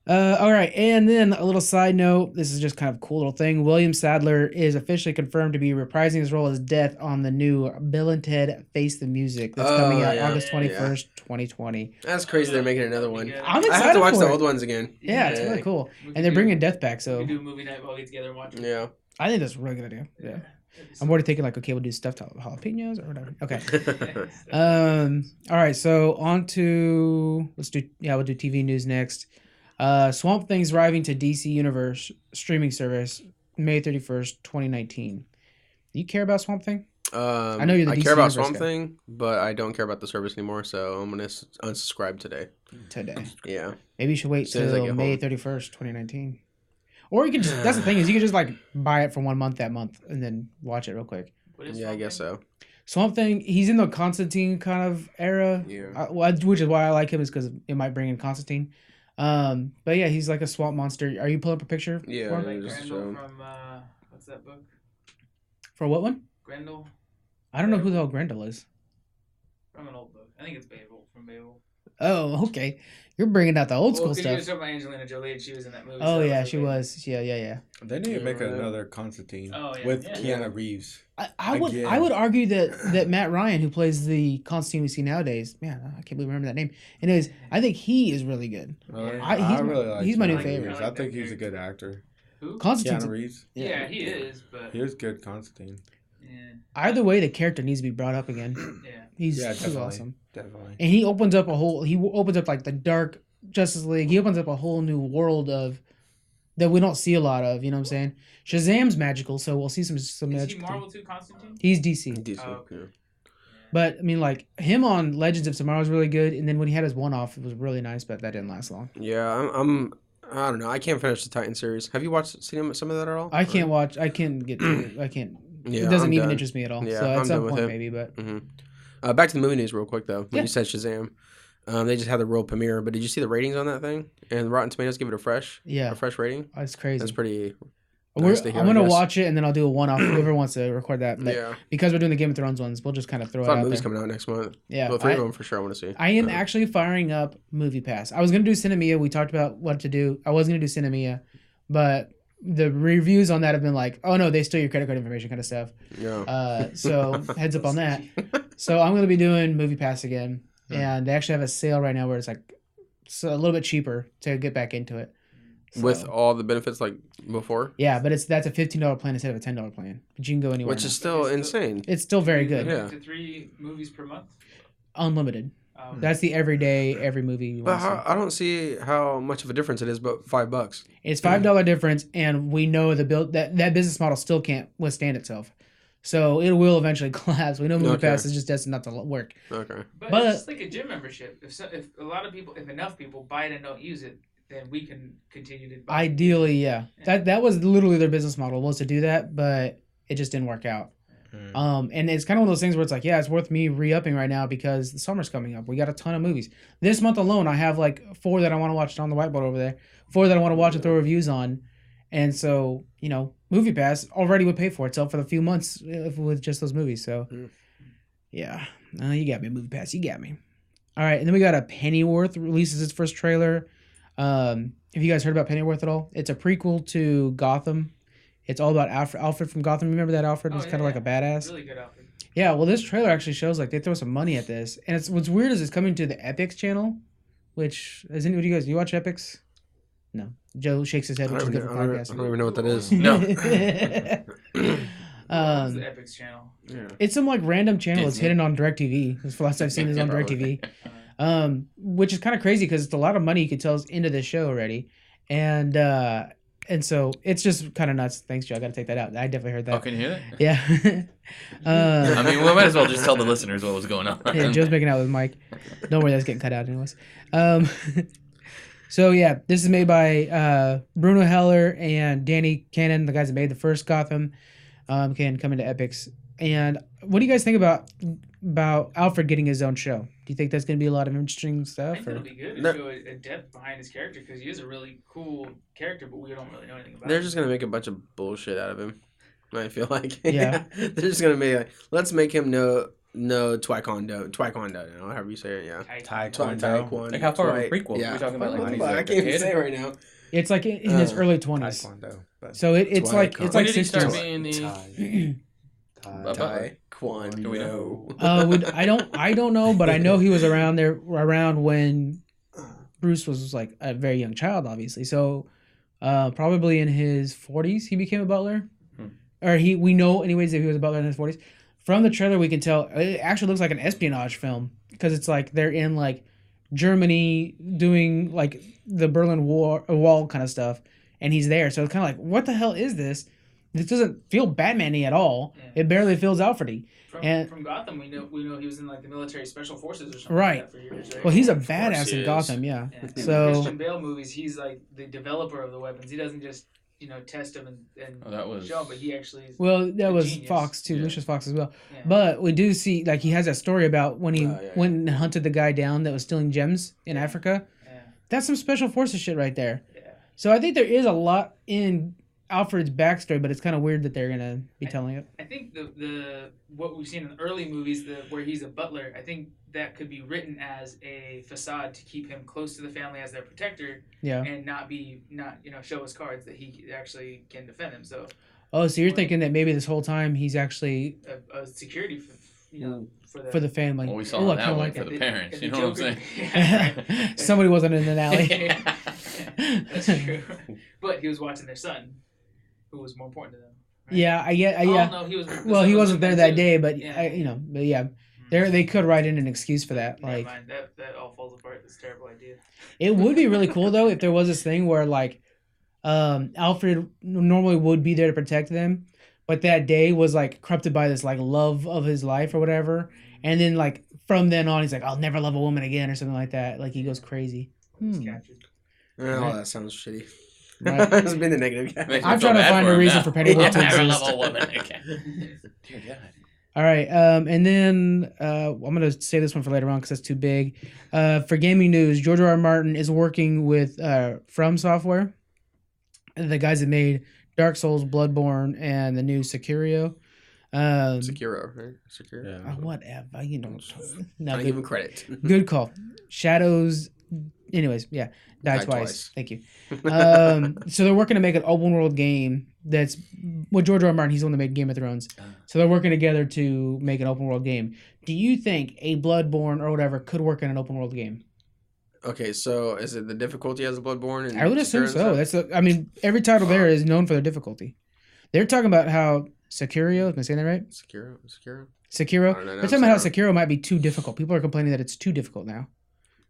Speaker 1: All right, and then a little side note. This is just kind of a cool little thing. William Sadler is officially confirmed to be reprising his role as Death on the new Bill and Ted Face the Music that's coming out
Speaker 3: yeah.
Speaker 1: August 21st, 2020.
Speaker 3: That's crazy. They're making another one.
Speaker 1: I'm
Speaker 3: I
Speaker 1: excited
Speaker 3: have to watch
Speaker 1: for
Speaker 3: the
Speaker 1: it.
Speaker 3: old ones again.
Speaker 1: Yeah, it's
Speaker 3: Yeah.
Speaker 1: really cool.
Speaker 5: We
Speaker 1: And
Speaker 5: could
Speaker 1: they're
Speaker 5: do-
Speaker 1: bringing Death back,
Speaker 5: We
Speaker 1: so
Speaker 5: could do a movie night while we get together and watch it.
Speaker 3: Yeah.
Speaker 1: I think that's a really good idea. Yeah. I'm already thinking like, okay, we'll do stuffed jalapenos or whatever. Okay. All right, so on to we'll do TV news next. Swamp Thing's arriving to DC Universe streaming service May 31st, 2019. Do you care about Swamp Thing?
Speaker 3: I
Speaker 1: know you're the
Speaker 3: I
Speaker 1: DC
Speaker 3: care about
Speaker 1: Universe
Speaker 3: Swamp
Speaker 1: guy.
Speaker 3: Thing, but I don't care about the service anymore, so I'm gonna unsubscribe today.
Speaker 1: Today.
Speaker 3: Yeah.
Speaker 1: Maybe you should wait
Speaker 3: As soon as I
Speaker 1: till
Speaker 3: get
Speaker 1: May
Speaker 3: home.
Speaker 1: 31st, 2019. Or you can just, that's the thing is you can just like buy it for 1 month that month and then watch it real quick.
Speaker 5: What is
Speaker 3: Yeah, I
Speaker 5: Swamp
Speaker 3: guess
Speaker 5: Thing?
Speaker 3: so.
Speaker 1: Swamp Thing, he's in the Constantine kind of era.
Speaker 3: Yeah.
Speaker 1: Which is why I like him is because it might bring in Constantine. But yeah, he's like a swamp monster. Are you pulling up a picture?
Speaker 3: Yeah.
Speaker 1: For,
Speaker 5: Like
Speaker 1: him?
Speaker 3: Just
Speaker 5: Grendel
Speaker 3: show.
Speaker 5: from what's that book?
Speaker 1: For what one?
Speaker 5: Grendel
Speaker 1: I don't know who the hell Grendel is.
Speaker 5: from an old book. I think it's Babel from Babel.
Speaker 1: Oh, okay. You're bringing out the old school
Speaker 5: You
Speaker 1: stuff.
Speaker 5: was talking about Angelina Jolie and she was in that movie.
Speaker 1: Oh
Speaker 5: so
Speaker 1: yeah,
Speaker 5: I
Speaker 1: she
Speaker 5: like,
Speaker 1: was. Yeah.
Speaker 2: They need to make
Speaker 3: right.
Speaker 2: another Constantine
Speaker 5: Oh, yeah.
Speaker 2: with
Speaker 5: Yeah.
Speaker 2: Keanu Reeves.
Speaker 1: I would
Speaker 2: Again.
Speaker 1: I would argue that Matt Ryan, who plays the Constantine we see nowadays, man, I can't believe I remember that name. Anyways, I think he is really good.
Speaker 2: Really?
Speaker 1: he's my-
Speaker 2: really like
Speaker 1: he's my new
Speaker 2: Keanu
Speaker 1: favorite.
Speaker 2: Reeves.
Speaker 5: I
Speaker 2: I
Speaker 5: like
Speaker 2: think
Speaker 5: that
Speaker 2: he's a
Speaker 5: character.
Speaker 2: good actor.
Speaker 5: Who?
Speaker 1: Constantine's
Speaker 2: Keanu Reeves.
Speaker 5: Yeah, he is, but
Speaker 2: He was good Constantine.
Speaker 5: yeah,
Speaker 1: either way, the character needs to be brought up again.
Speaker 5: yeah.
Speaker 1: He's
Speaker 2: Yeah,
Speaker 1: too
Speaker 2: definitely.
Speaker 1: awesome.
Speaker 2: Definitely.
Speaker 1: And he opens up like the dark Justice League. He opens up a whole new world of that we don't see a lot of. You know what I'm saying? Shazam's magical, so we'll see some
Speaker 5: Is he
Speaker 1: magical.
Speaker 5: Marvel too, Constantine?
Speaker 1: He's DC,
Speaker 3: Decent.
Speaker 5: Oh, okay.
Speaker 3: Yeah.
Speaker 1: but I mean, like him on Legends of Tomorrow was really good, and then when he had his one-off, it was really nice, but that didn't last long.
Speaker 3: Yeah, I don't know. I can't finish the Titan series. Have you seen some of that at all?
Speaker 1: I can't watch. I can't get. I can't.
Speaker 3: Yeah,
Speaker 1: it doesn't
Speaker 3: I'm
Speaker 1: even
Speaker 3: done.
Speaker 1: interest me at all.
Speaker 3: Yeah,
Speaker 1: so
Speaker 3: I'm
Speaker 1: at some
Speaker 3: done with
Speaker 1: point,
Speaker 3: it.
Speaker 1: maybe. But
Speaker 3: Back to the movie news real quick though. When
Speaker 1: Yeah.
Speaker 3: you said Shazam, They just had the world premiere. But did you see the ratings on that thing? And Rotten Tomatoes give it a fresh rating.
Speaker 1: That's crazy.
Speaker 3: That's pretty. Nice to hear,
Speaker 1: I'm gonna watch it and then I'll do a one-off. Whoever wants to record that, but
Speaker 3: Yeah.
Speaker 1: because we're doing the Game of Thrones ones, we'll just kind of throw it out
Speaker 3: movies
Speaker 1: there.
Speaker 3: coming out next month.
Speaker 1: Yeah,
Speaker 3: well, 3 of them for sure. I want to see.
Speaker 1: I am actually firing up Movie Pass. I was gonna do Cinemia. We talked about what to do. I was gonna do Cinemia, but the reviews on that have been like, oh no, they steal your credit card information, kind of stuff.
Speaker 3: Yeah.
Speaker 1: So heads up on that. So I'm gonna be doing Movie Pass again, and they actually have a sale right now where it's like a little bit cheaper to get back into it. So,
Speaker 3: With all the benefits like before.
Speaker 1: yeah, but that's a $15 plan instead of a $10 plan. But you can go anywhere.
Speaker 3: Which
Speaker 1: now.
Speaker 3: is still insane.
Speaker 1: It's still very good.
Speaker 3: Yeah.
Speaker 5: To 3 movies per month.
Speaker 1: Unlimited.
Speaker 5: Um,
Speaker 1: That's the everyday, every movie you
Speaker 3: But
Speaker 1: want to see.
Speaker 3: I don't see how much of a difference it is, but $5.
Speaker 1: It's $5 difference, and we know that business model still can't withstand itself. So it will eventually collapse. We know Movie
Speaker 3: Okay.
Speaker 1: Pass is just destined not to work.
Speaker 3: Okay.
Speaker 5: but it's just like a gym membership. If a lot of people, if enough people buy it and don't use it, then we can continue to buy it.
Speaker 1: Ideally, yeah. That was literally their business model, was to do that, but it just didn't work out. And it's kind of one of those things where it's like, yeah, it's worth me re-upping right now because the summer's coming up. We got a ton of movies. This month alone, I have like 4 that I want to watch on the whiteboard over there, 4 that I want to watch and throw reviews on. And so, Movie Pass already would pay for itself for the few months with just those movies. So, yeah. You got me, Movie Pass. You got me. All right. And then we got a Pennywoth releases its first trailer. Have you guys heard about Pennywoth at all? It's a prequel to Gotham. It's all about Alfred from Gotham. Remember that Alfred was kind of like a badass?
Speaker 5: Really good Alfred.
Speaker 1: Yeah, well, this trailer actually shows like they throw some money at this. And what's weird is it's coming to the Epix channel, which, do you watch Epix? No. Joe shakes his head, which is good for
Speaker 3: I don't
Speaker 1: podcasting.
Speaker 3: even know what that is.
Speaker 4: No.
Speaker 5: It's the Epix channel.
Speaker 3: Yeah.
Speaker 1: It's some like random channel that's
Speaker 4: Disney.
Speaker 1: hidden on DirecTV. That's the last I've seen is on DirecTV. Which is kind of crazy because it's a lot of money you could tell is into this show already. And so it's just kind of nuts. Thanks, Joe. I got to take that out. I definitely heard that.
Speaker 4: Oh, can you hear that?
Speaker 1: Yeah.
Speaker 4: I mean, we might as well just tell the listeners what was going on.
Speaker 1: Yeah, Joe's making out with Mike. Don't worry, that's getting cut out anyways. So yeah, this is made by Bruno Heller and Danny Cannon, the guys that made the first Gotham. Can come into Epix. And what do you guys think about Alfred getting his own show? Do you think that's going to be a lot of interesting
Speaker 5: I
Speaker 1: stuff?
Speaker 5: think
Speaker 1: Or?
Speaker 5: it'll be good to show a depth behind his character because he is a really cool character, but we don't really know anything about
Speaker 3: They're
Speaker 5: him.
Speaker 3: just gonna make a bunch of bullshit out of him. I feel like.
Speaker 1: Yeah.
Speaker 3: They're just gonna make let's make him know Taekwondo, however you say it. Yeah.
Speaker 2: Taekwondo.
Speaker 4: Like how far of a
Speaker 3: Twi-
Speaker 4: prequel?
Speaker 3: Yeah.
Speaker 4: Are we talking about like when he's
Speaker 3: I
Speaker 4: like
Speaker 3: can't
Speaker 4: a
Speaker 3: even
Speaker 4: kid?
Speaker 3: say it right now.
Speaker 1: It's like in his early 20s.
Speaker 2: Taekwondo. But
Speaker 1: So it's like
Speaker 3: When
Speaker 4: When
Speaker 1: like
Speaker 4: did he start
Speaker 1: 60s.
Speaker 4: being the?
Speaker 3: Taekwondo.
Speaker 4: Do we know?
Speaker 1: I don't know, but I know he was around when Bruce was like a very young child, obviously. So probably in his 40s he became a butler, or we know anyways that he was a butler in his 40s. From the trailer, we can tell it actually looks like an espionage film because it's like they're in like Germany doing like the Berlin Wall kind of stuff, and he's there. So it's kind of like, what the hell is this? This doesn't feel Batman-y at all.
Speaker 5: Yeah.
Speaker 1: It barely feels Alfred-y. And-
Speaker 5: From Gotham, we know he was in like the military special forces or something
Speaker 1: Right.
Speaker 5: like that for years, right?
Speaker 1: Well, he's a
Speaker 4: Of course
Speaker 1: badass
Speaker 4: he
Speaker 1: in
Speaker 4: is.
Speaker 1: Gotham, yeah.
Speaker 5: Yeah. In
Speaker 1: So-
Speaker 5: the Christian Bale movies, he's like the developer of the weapons. He doesn't just test them and
Speaker 4: Oh, that was-
Speaker 5: show them, but he actually is.
Speaker 1: Well, that was
Speaker 5: genius.
Speaker 1: Fox too,
Speaker 4: Yeah.
Speaker 1: Lucius Fox as well.
Speaker 5: Yeah.
Speaker 1: But we do see like he has that story about when he
Speaker 3: Yeah.
Speaker 1: went and hunted the guy down that was stealing gems in Africa.
Speaker 5: Yeah.
Speaker 1: That's some special forces shit right there.
Speaker 5: Yeah.
Speaker 1: So I think there is a lot in Alfred's backstory, but it's kind of weird that they're gonna be telling it.
Speaker 5: I think the what we've seen in the early movies, where he's a butler, I think that could be written as a facade to keep him close to the family as their protector,
Speaker 1: Yeah.
Speaker 5: and not show his cards that he actually can defend them. So
Speaker 1: Oh, so you're thinking that maybe this whole time he's actually
Speaker 5: a security
Speaker 1: for the family.
Speaker 4: Well, we saw
Speaker 1: Ooh, I
Speaker 4: that
Speaker 1: kinda
Speaker 4: one
Speaker 1: like
Speaker 4: for
Speaker 1: it.
Speaker 4: the parents.
Speaker 5: and
Speaker 4: You
Speaker 5: the
Speaker 4: know what I'm
Speaker 5: Joker-
Speaker 4: saying?
Speaker 5: Yeah, right.
Speaker 1: Somebody wasn't in an alley.
Speaker 5: That's true. But he was watching their son, who was more important to them. right?
Speaker 1: Yeah, I get.
Speaker 5: Oh,
Speaker 1: Yeah.
Speaker 5: no, he was. the
Speaker 1: Well,
Speaker 5: son
Speaker 1: he
Speaker 5: was
Speaker 1: wasn't
Speaker 5: with
Speaker 1: there
Speaker 5: them
Speaker 1: that
Speaker 5: too.
Speaker 1: day, but
Speaker 5: Yeah.
Speaker 1: but yeah, they could write in an excuse for that.
Speaker 5: Never
Speaker 1: Like,
Speaker 5: mind. That all falls apart. That's a terrible idea.
Speaker 1: it would be really cool though if there was this thing where like, Alfred normally would be there to protect them, but that day was like corrupted by this like love of his life or whatever, and then like from then on he's like, I'll never love a woman again or something like that. Like he goes crazy.
Speaker 5: He's captured.
Speaker 3: Oh, that sounds shitty.
Speaker 1: Right.
Speaker 3: It's been the negative guy.
Speaker 4: Makes me
Speaker 1: I'm
Speaker 4: feel
Speaker 1: trying to
Speaker 4: bad
Speaker 1: find
Speaker 4: for
Speaker 1: a
Speaker 4: him
Speaker 1: reason
Speaker 4: now.
Speaker 1: for Pennywoth to
Speaker 4: Never
Speaker 1: exist.
Speaker 4: love a woman again. Dear God.
Speaker 1: All right, and then I'm gonna save this one for later on because that's too big. For gaming news, George R. R. Martin is working with From Software, the guys that made Dark Souls, Bloodborne, and the new Sekiro.
Speaker 3: Sekiro, right? Sekiro.
Speaker 2: Yeah.
Speaker 1: Whatever, you know. No,
Speaker 3: Can't
Speaker 1: good,
Speaker 3: give him credit.
Speaker 1: good call. Shadows. Anyways, yeah, died
Speaker 3: Died
Speaker 1: twice.
Speaker 3: twice.
Speaker 1: Thank you. So they're working to make an open world game that's with George R. R. Martin. He's the one that made Game of Thrones. So they're working together to make an open world game. Do you think a Bloodborne or whatever could work in an open world game?
Speaker 3: Okay, so is it the difficulty as a Bloodborne? And
Speaker 1: I would assume
Speaker 3: Sekiro and
Speaker 1: so.
Speaker 3: stuff?
Speaker 1: I mean, every title there is known for their difficulty. They're talking about how Sekiro, am I saying that right?
Speaker 3: Sekiro.
Speaker 1: Sekiro.
Speaker 3: I don't know,
Speaker 1: They're talking about how
Speaker 3: Sekiro.
Speaker 1: Sekiro might be too difficult. People are complaining that it's too difficult now.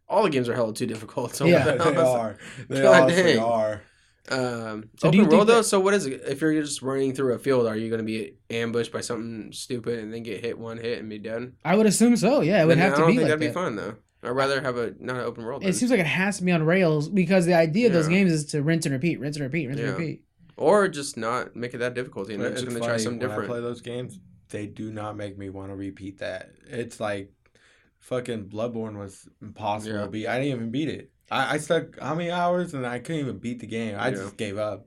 Speaker 3: All the games are hella too difficult. So
Speaker 1: Yeah.
Speaker 2: They are. They
Speaker 3: God
Speaker 2: honestly
Speaker 3: dang.
Speaker 2: are.
Speaker 1: So do you
Speaker 3: open
Speaker 1: think
Speaker 3: world though.
Speaker 1: that-
Speaker 3: So what is it? If you're just running through a field, are you going to be ambushed by something stupid and then get hit one hit and be dead?
Speaker 1: I would assume so. Yeah, it would
Speaker 3: Then
Speaker 1: have
Speaker 3: I
Speaker 1: to
Speaker 3: don't
Speaker 1: be
Speaker 3: think
Speaker 1: like
Speaker 3: that'd be
Speaker 1: that.
Speaker 3: fun though. I'd rather have not an open world.
Speaker 1: It
Speaker 3: then.
Speaker 1: seems like it has to be on rails because the idea of those
Speaker 3: Yeah.
Speaker 1: games is to rinse and repeat, rinse and repeat, rinse and
Speaker 3: Yeah.
Speaker 1: repeat.
Speaker 3: Or just not make it that difficult. And they're
Speaker 2: It's
Speaker 3: just going to
Speaker 2: funny,
Speaker 3: try something
Speaker 2: when
Speaker 3: different.
Speaker 2: I play those games, they do not make me want to repeat that. It's like fucking Bloodborne was impossible
Speaker 3: Yeah.
Speaker 2: to beat. I didn't even beat it. I stuck how many hours and I couldn't even beat the game. I
Speaker 3: Yeah.
Speaker 2: just gave up.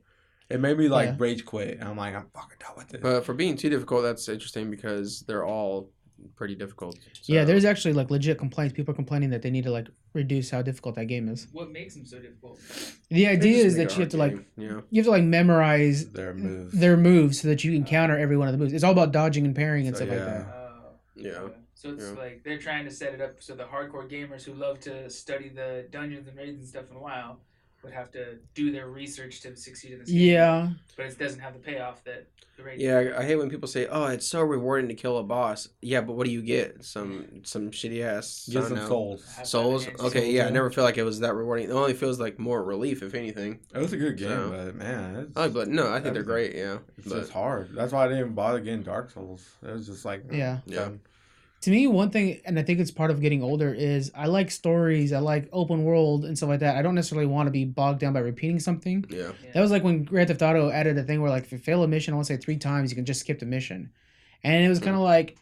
Speaker 2: It made me like
Speaker 1: Yeah.
Speaker 2: rage quit. I'm like, I'm fucking done with this.
Speaker 3: But for being too difficult, that's interesting because they're all pretty difficult.
Speaker 1: Yeah,
Speaker 3: So-
Speaker 1: there's actually like legit complaints. People are complaining that they need to like reduce how difficult that game is.
Speaker 5: What makes them so difficult?
Speaker 1: The
Speaker 3: They
Speaker 1: idea
Speaker 3: just
Speaker 1: is
Speaker 3: make
Speaker 1: that
Speaker 3: it
Speaker 1: you have to
Speaker 3: hard
Speaker 1: like
Speaker 3: game,
Speaker 1: you have to like memorize
Speaker 2: Their moves.
Speaker 1: their moves so that you can counter every one of the moves. It's all about dodging and parrying and
Speaker 2: So,
Speaker 1: stuff like
Speaker 2: yeah.
Speaker 1: that.
Speaker 3: Yeah.
Speaker 5: Okay. So it's
Speaker 3: Yeah.
Speaker 5: like they're trying to set it up so the hardcore gamers who love to study the dungeons and raids and stuff in a while would have to do their research to succeed in this game.
Speaker 1: Yeah,
Speaker 5: But it doesn't have the payoff that the raid.
Speaker 3: Yeah, I hate when people say, "Oh, it's so rewarding to kill a boss." Yeah, but what do you get? Some shitty ass.
Speaker 2: Get
Speaker 3: I don't
Speaker 2: some
Speaker 3: know,
Speaker 2: souls.
Speaker 3: Souls.
Speaker 5: Have
Speaker 3: Okay,
Speaker 5: souls,
Speaker 3: yeah, I
Speaker 2: yeah.
Speaker 3: never feel like it was that rewarding. It only feels like more relief, if anything.
Speaker 2: It was a good game,
Speaker 3: So-
Speaker 2: but man, it's,
Speaker 3: I like, but no, I think they're
Speaker 2: Everything.
Speaker 3: great. Yeah,
Speaker 2: it's
Speaker 3: but
Speaker 2: just hard. That's why I didn't even bother getting Dark Souls. It was just like,
Speaker 1: Yeah.
Speaker 2: fun.
Speaker 1: to me, one thing, and I think it's part of getting older, is I like stories. I like open world and stuff like that. I don't necessarily want to be bogged down by repeating something.
Speaker 3: yeah,
Speaker 1: That was like when Grand Theft Auto added a thing where like if you fail a mission, I want to say 3 times, you can just skip the mission. And it was kind of like,